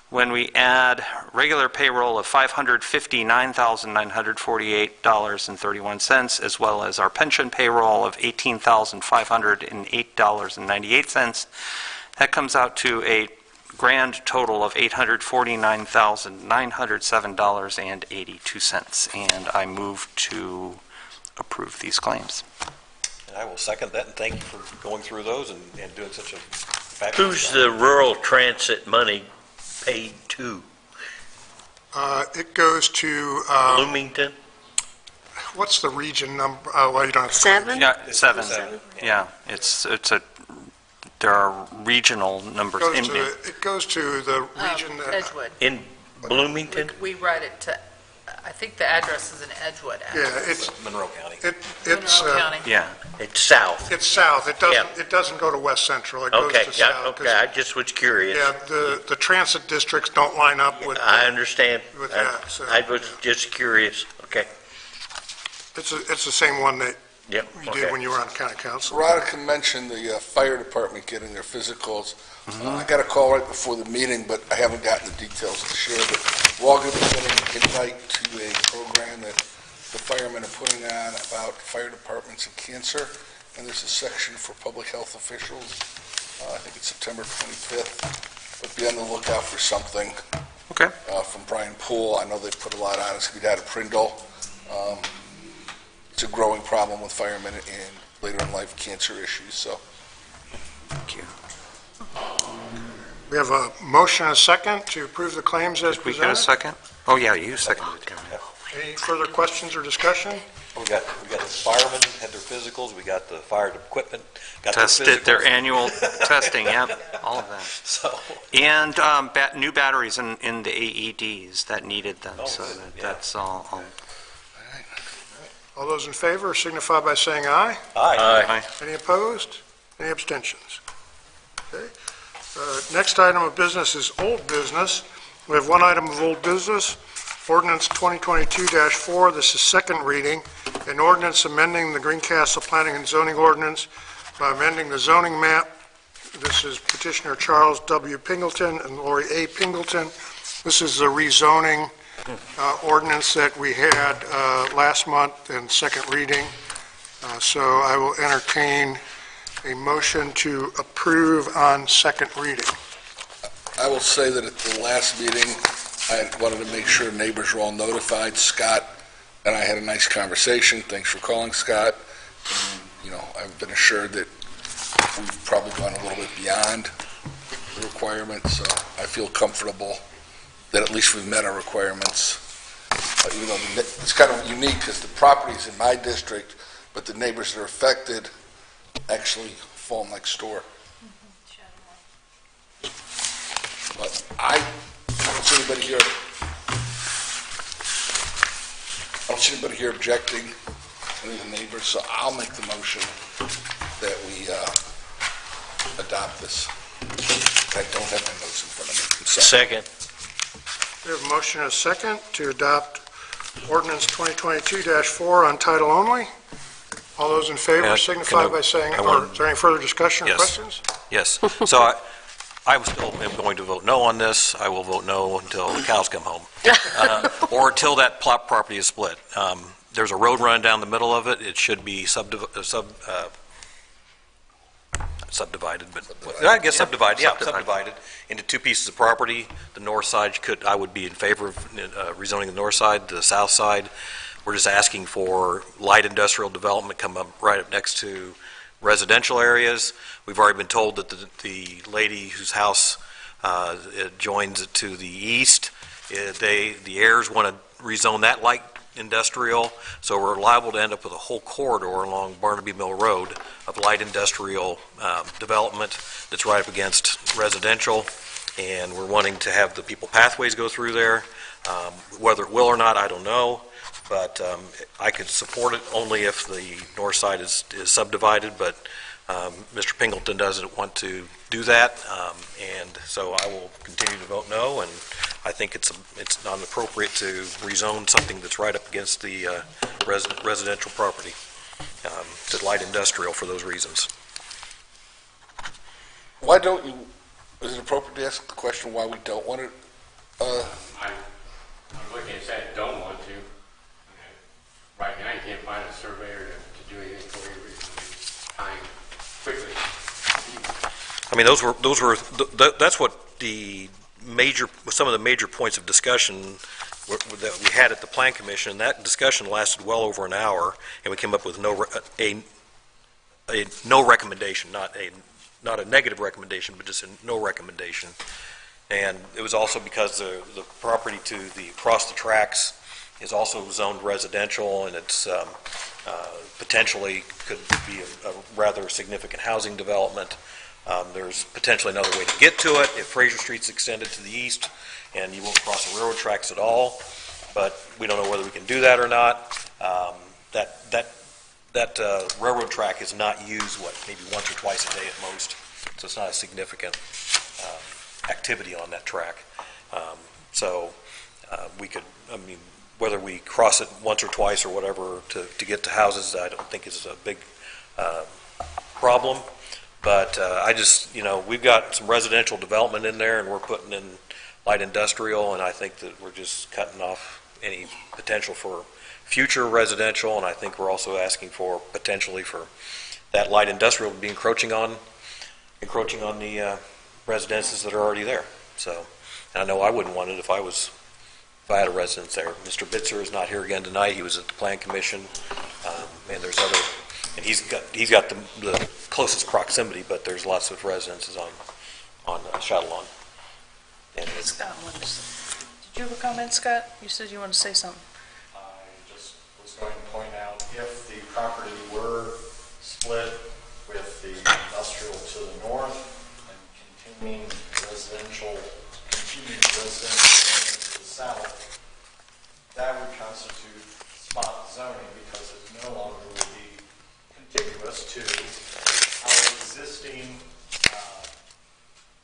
When we add regular payroll of $559,948.31, as well as our pension payroll of $18,508.98, that comes out to a grand total of $849,907.82, and I move to approve these claims. And I will second that, and thank you for going through those and doing such a fabulous Who's job. the rural transit money paid to? It goes to, Bloomington? what's the region number? Well, you don't have to. 7? Yeah, 7. Yeah, it's a. There are regional numbers. It goes to the region that... Edgewood. In Bloomington? We write it to, I think the address is in Edgewood. Yeah, it's... Monroe County. It's... Monroe County. Yeah, it's south. It's south. It doesn't go to West Central. It goes Okay, to yeah, south. okay, I just was curious. Yeah, the transit districts don't line up with... I understand. With that, so- I was just curious. Okay. It's the same one that Yep. you did when you were on county council. Veronica mentioned the fire department getting their physicals. I got a call right before the meeting, but I haven't gotten the details to share. But we're all going to be getting an invite to a program that the firemen are putting on about fire departments and cancer. And there's a section for public health officials. I think it's September 25th. But be on the lookout for something. Okay. From Brian Poole. I know they put a lot on. It's going to be down at Prindle. It's a growing problem with firemen and later in life cancer issues, so. Thank you. We have a motion and a second to approve the claims as Did we get a presented. second? Oh, yeah, you seconded it. Any further questions or discussion? We got the firemen had their physicals, we got the fire equipment, got their Tested their physicals. annual testing, yep, all of that. So, And new batteries in the AEDs that needed them, so that's all. All those in favor signify by saying aye. aye. Any opposed? Any abstentions? Okay. Next item of business is old business. We have one item of old business, ordinance 2022-4. This is second reading. An ordinance amending the Greencastle Planning and Zoning Ordinance by amending the zoning map This is petitioner Charles W. Pingleton and Lori A. Pingleton. This is the rezoning ordinance that we had last month in second reading. So I will entertain a motion to approve on second reading. I will say that at the last meeting, I wanted to make sure neighbors were all notified. Scott and I had a nice conversation. Thanks for calling, Scott. And, you know, I've been assured that we've probably gone a little bit beyond the requirements, so I feel comfortable that at least we've met our requirements. Even though it's kind of unique because the property's in my district, but the neighbors that are affected actually fall next door. But I don't see anybody here. I don't see anybody here objecting, any of the neighbors, so I'll make the motion that we adopt this. I don't have my notes in front of me. I'm sorry. Second. We have a motion and a second to adopt ordinance 2022-4 on title only. All those in favor signify by saying, or is there any further discussion or questions? Yes. So I still am going to vote no on this. I will vote no until the cows come home, or until that plot property is split. There's a road running down the middle of it. It should be subdivided, but I guess subdivided. Yeah, subdivided into two pieces of property. The north side I would be in favor of rezoning the north side. The south side, we're just asking for light industrial development come up right up next to residential areas. We've already been told that the lady whose house joins it to the east, the heirs want to rezone that light industrial, so we're liable to end up with a whole corridor along Barnaby Mill Road of light industrial development that's right up against residential, and we're wanting to have the people pathways go through there. Whether it will or not, I don't know, but I could support it only if the north side is subdivided, but Mr. Pingleton doesn't want to do that, and so I will continue to vote no, and I think it's not appropriate to rezone something that's right up against the residential property to light industrial for those reasons. Why don't you, is it appropriate to ask the question why we don't want it? I'm looking at that, don't want to. Right now, you can't find a surveyor to do anything for you time quickly. I mean, that's what some of the major points of discussion that we had at the Plan Commission, and that discussion lasted well over an hour, and we came up with no recommendation, not a negative recommendation, but just a no recommendation. And it was also because the property across the tracks is also zoned residential, and it's potentially could be a rather significant housing development. There's potentially another way to get to it if Fraser Street's extended to the east and you won't cross the railroad tracks at all, but we don't know whether we can do that or not. That railroad track is not used, maybe once or twice a day at most, so it's not a significant activity on that track. We could, whether we cross it once or twice or whatever to get to houses, I don't think is a big problem. But we've got some residential development in there, and we're putting in light industrial, and I think that we're just cutting off any potential for future residential, and I think we're also asking for potentially for that light industrial to be encroaching on the residences that are already there. So, and I know I wouldn't want it if I had a residence there. Mr. Bitzer is not here again tonight. He was at the Plan Commission, and there's other. And he's got the closest proximity, but there's lots of residences on Chatelawn. And Scott, did you have a comment, Scott? You said you wanted to say something. I just was going to point out, if the property were split with the industrial to the north and continuing residential to the south, that would constitute spot zoning because it no longer would be contiguous to our existing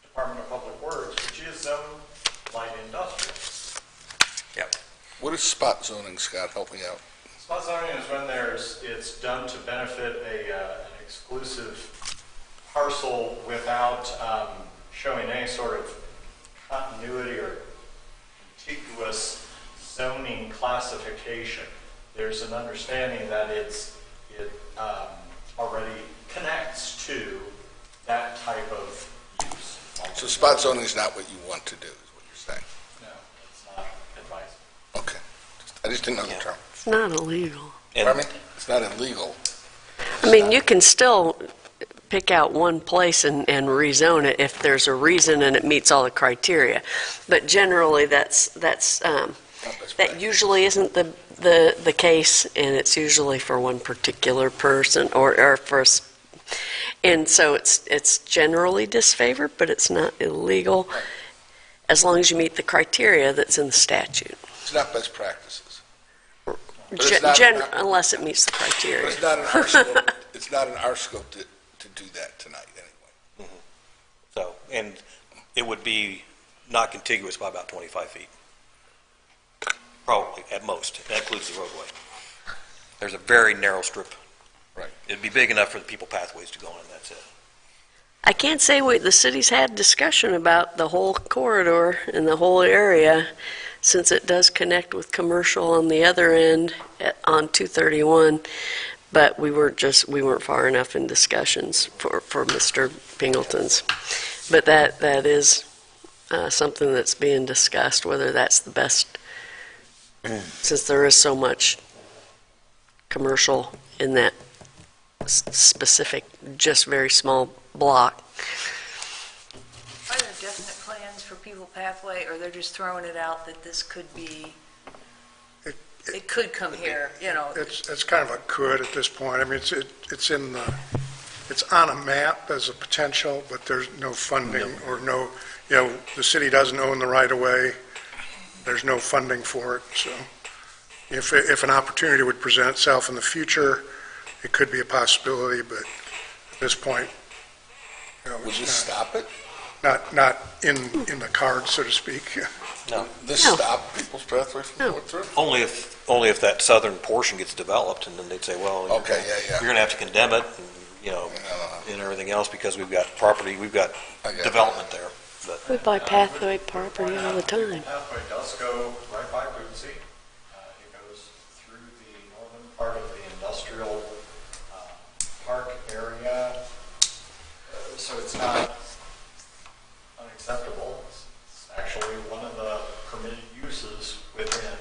Department of Public Works, which is zoned light industrial. Yep. What is spot zoning, Scott? Help me out. Spot zoning is when it's done to benefit an exclusive parcel without showing any sort of continuity or contiguous zoning classification. There's an understanding that it already connects to that type of use. So spot zoning is not what you want to do, is what you're saying? No, it's not advisable. Okay. I just didn't know the term. It's not illegal. Pardon me? It's not illegal. I mean, you can still pick out one place and rezone it if there's a reason and it meets all the criteria. But generally, that usually isn't the case, and it's usually for one particular person or for and so it's generally disfavored, but it's not illegal as long as you meet the criteria that's in the statute. It's not best practices. Unless it meets the criteria. But it's not in our scope. It's not in our scope to do that tonight, anyway. So, and it would be not contiguous by about 25 feet. Probably, at most. That includes the roadway. There's a very narrow strip. Right. It'd be big enough for the people pathways to go on, that's it. I can't say the city's had discussion about the whole corridor and the whole area, since it does connect with commercial on the other end on 231, but we weren't far enough in discussions for Mr. Pingleton's. But that is something that's being discussed, whether that's the best, since there is so much commercial in that specific, just very small block. Are there definite plans for People Pathway, or they're just throwing it out that this could be, it could come here, you know? It's kind of a could at this point. I mean, it's on a map as a potential, but there's no funding or no, the city doesn't own the right of way. There's no funding for it. So if an opportunity would present itself in the future, it could be a possibility, but at this point, Would you stop it? Not in the cards, so to speak. No. This stop People's Pathway from going through? Only if that southern portion gets developed, and then they'd say, well, Okay, yeah. you're going to have to condemn it, and everything else, because we've got property, we've got development there. But We buy Pathway property all the time. Pathway does go right by Bootsy. It goes through the northern part of the industrial park area. So it's not unacceptable. It's actually one of the permitted uses within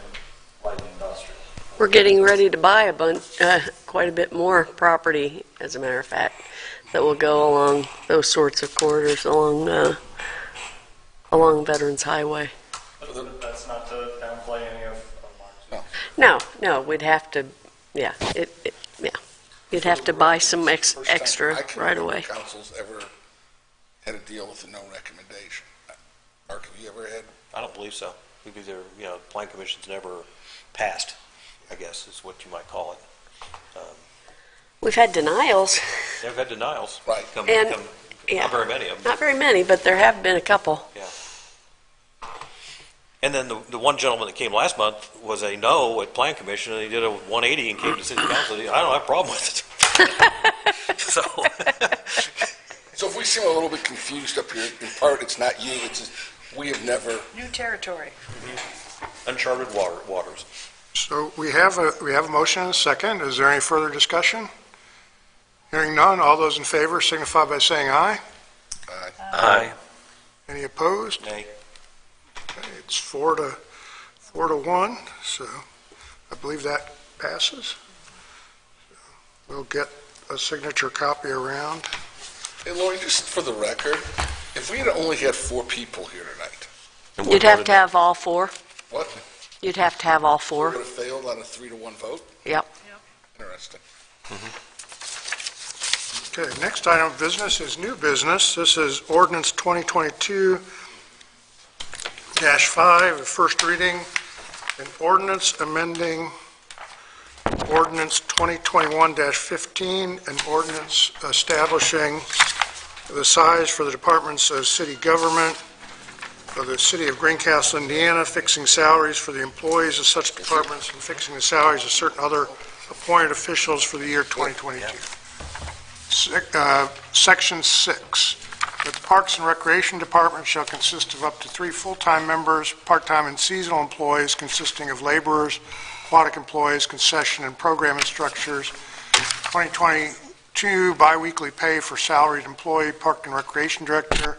light industrial. We're getting ready to buy quite a bit more property, as a matter of fact, that will go along those sorts of corridors along Veterans Highway. But that's not to downplay any of Mark's. No, we'd have to, you'd have to buy some extra right away. Council's ever had a deal with a no recommendation. Mark, have you ever had? I don't believe so. We've either, Plan Commission's never passed, I guess is what you might call it. We've had denials. They've had denials. Right. Not very many of them. Not very many, but there have been a couple. Yeah. And then the one gentleman that came last month was a no at Plan Commission, and he did a 180 and came to City Council. I don't have a problem with it. So if we seem a little bit confused up here, in part, it's not you, it's just, we have never. New territory. Uncharted waters. So we have a motion and a second. Is there any further discussion? Hearing none, all those in favor signify by saying aye. Aye. Any opposed? Nay. Okay, it's 4-1, so I believe that passes. We'll get a signature copy around. Hey, Lori, just for the record, if we had only had 4 people here tonight. You'd have to have all 4. What? You'd have to have all 4. We would have failed on a 3-1 vote? Yep. Interesting. Okay, next item of business is new business. This is ordinance 2022-5, the first reading, an ordinance amending ordinance 2021-15, an ordinance establishing the size for the departments of city government of the city of Greencastle, Indiana, fixing salaries for the employees of such departments and fixing the salaries of certain other appointed officials for the year 2022. Section 6, that the Parks and Recreation Department shall consist of up to 3 full-time members, part-time and seasonal employees consisting of laborers, aquatic employees, concession and program instructors. 2022 biweekly pay for salaried employee, Park and Recreation Director,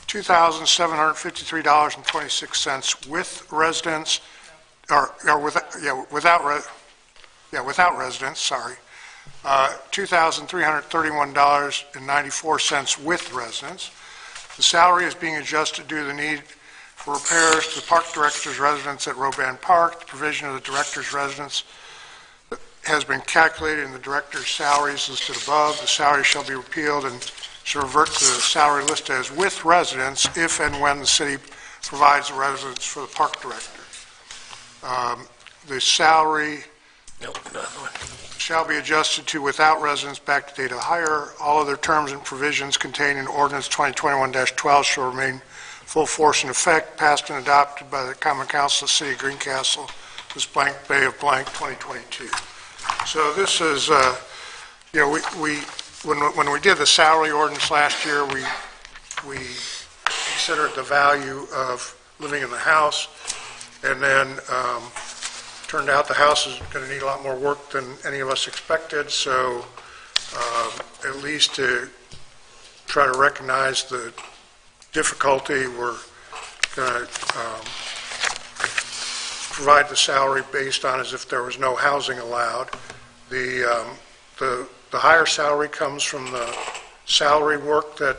$2,753.26 with residents, without residents, sorry. $2,331.94 with residents. The salary is being adjusted due to the need for repairs to the park director's residence at Roban Park. The provision of the director's residence has been calculated in the director's salaries listed above. The salary shall be repealed and shall revert to the salary listed as with residents if and when the city provides the residence for the park director. The salary shall be adjusted to without residence back to date of hire. All other terms and provisions contained in Ordinance 2021-12 shall remain full force and effect, passed and adopted by the Common Council of the City of Greencastle, this blank day of blank 2022. So this is, when we did the salary ordinance last year, we considered the value of living in the house, and then turned out the house is going to need a lot more work than any of us expected, so at least to try to recognize the difficulty, we're going to provide the salary based on as if there was no housing allowed. The higher salary comes from the salary work that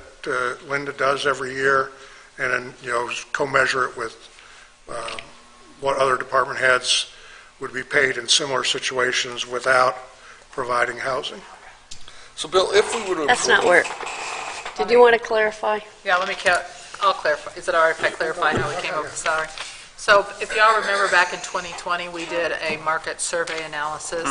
Linda does every year, and then, co-measure it with what other department heads would be paid in similar situations without providing housing. So, Bill, if we were to... That's not where, did you want to clarify? Yeah, I'll clarify. Is it all right if I clarify how we came up with salary? So if y'all remember back in 2020, we did a market survey analysis.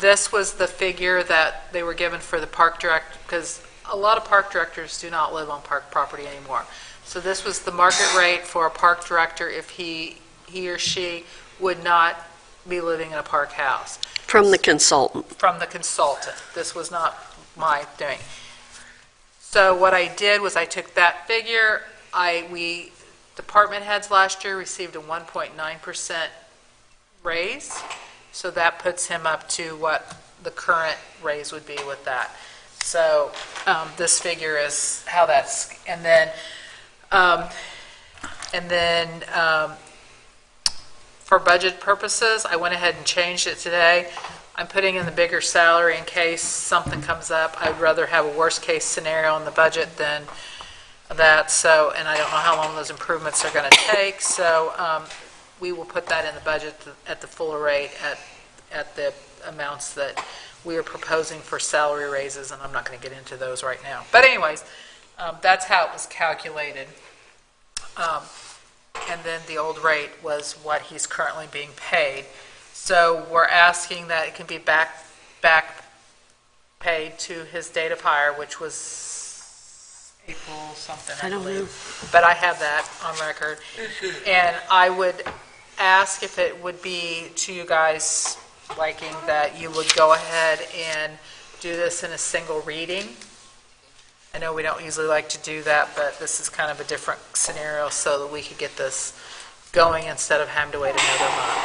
This was the figure that they were given for the park director, because a lot of park directors do not live on park property anymore. So this was the market rate for a park director if he or she would not be living in a park house. From the consultant. From the consultant. This was not my doing. So what I did was I took that figure, department heads last year received a 1.9% raise, so that puts him up to what the current raise would be with that. So this figure is how that's, and then for budget purposes, I went ahead and changed it today. I'm putting in the bigger salary in case something comes up. I'd rather have a worst-case scenario in the budget than that. So, and I don't know how long those improvements are going to take. So we will put that in the budget at the fuller rate at the amounts that we are proposing for salary raises, and I'm not going to get into those right now. But anyways, that's how it was calculated. And then the old rate was what he's currently being paid. So we're asking that it can be back paid to his date of hire, which was April something, I believe. But I have that on record. And I would ask if it would be to you guys liking that you would go ahead and do this in a single reading. I know we don't usually like to do that, but this is kind of a different scenario so that we could get this going instead of having to wait another month.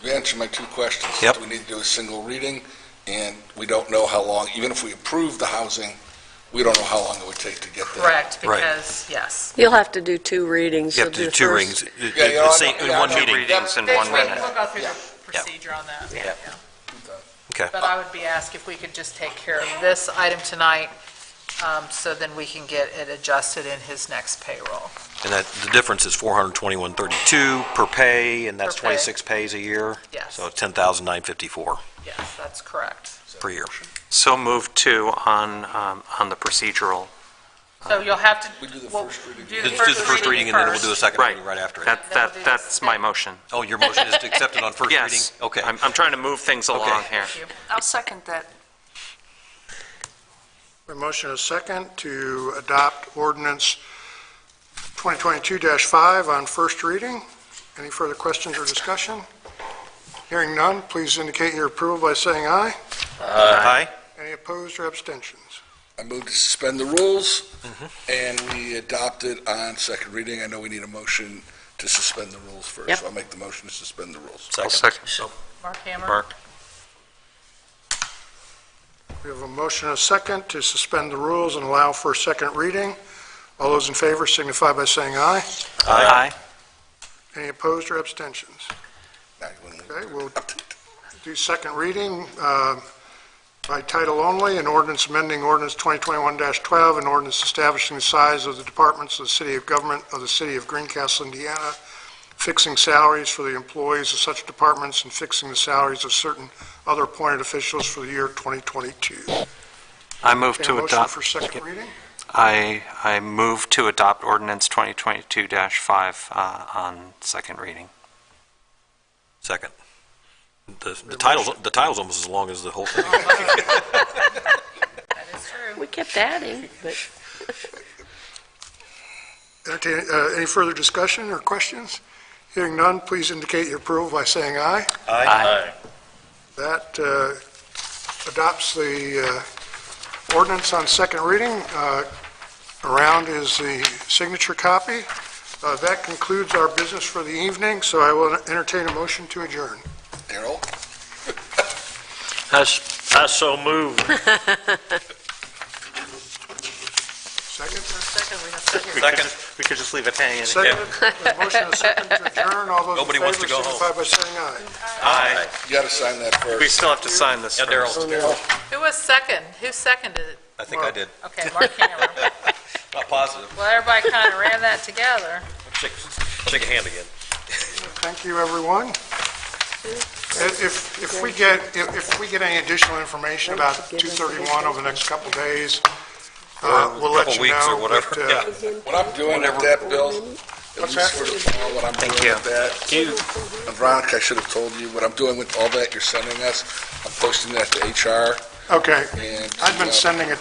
You answered my two questions. Yep. We need to do a single reading, and we don't know how long, even if we approve the housing, we don't know how long it would take to get there. Correct, because, yes. You'll have to do two readings. You have to do two readings Yeah, you know, in one meeting. Readings in We'll 1 minute. go through the procedure on that. Yeah. Okay. But I would be asked if we could just take care of this item tonight, so then we can get it adjusted in his next payroll. And that, the difference is $421.32 per pay, and that's Per pay. 26 pays a year? Yes. So $10,954 Yes, that's correct. per year. So move to on the procedural. So you'll have to. We do the we'll first reading. do Let's do the first reading, and then we'll do a second Right. reading right after it. That's my motion. Oh, your motion is to accept it on first reading? Yes. Okay. I'm trying to move things along here. Thank you. I'll second that. A motion is second to adopt ordinance 2022-5 on first reading. Any further questions or discussion? Hearing none, please indicate your approval by saying aye. Aye. Any opposed or abstentions? I move to suspend the rules, and we adopt it on second reading. I know we need a motion to suspend the rules first, Yep. so I'll make the motion to suspend the rules. Second. Mark Hammer? Mark. We have a motion and a second to suspend the rules and allow for a second reading. All those in favor signify by saying aye. Aye. Any opposed or abstentions? Okay, we'll do second reading by title only, an ordinance amending ordinance 2021-12, an ordinance establishing the size of the departments of the city of government of the city of Greencastle, Indiana, fixing salaries for the employees of such departments, and fixing the salaries of certain other appointed officials for the year 2022. I move Okay, to motion adopt. for second reading? I move to adopt ordinance 2022-5 on second reading. Second. The title's almost as long as the whole thing. That is true. We kept adding, but Entertain, any further discussion or questions? Hearing none, please indicate your approval by saying aye. Aye. That adopts the ordinance on second reading. Around is the signature copy. That concludes our business for the evening, so I will entertain a motion to adjourn. Darrell? I so moved. Second? Second, we have second. We could just leave it hanging. Second. There's a motion and a second to adjourn. All those in Nobody wants favor to go home. signify by saying aye. Aye. You got to sign that first. We still have to sign this Yeah, first. Darrell. Who was second? Who seconded it? I think I did. Okay, Mark Hammer. Not positive. Well, everybody kind of ran that together. Shake a hand again. Thank you, everyone. If we get any additional information about 231 over the next couple of days, we'll let couple you weeks know. or whatever, but, yeah. What I'm doing with that, Bill, at least for the fall, what I'm doing with that. And Veronica, I should have told you, what I'm doing with all that you're sending us, I'm posting that to HR. Okay. And, I've been sending it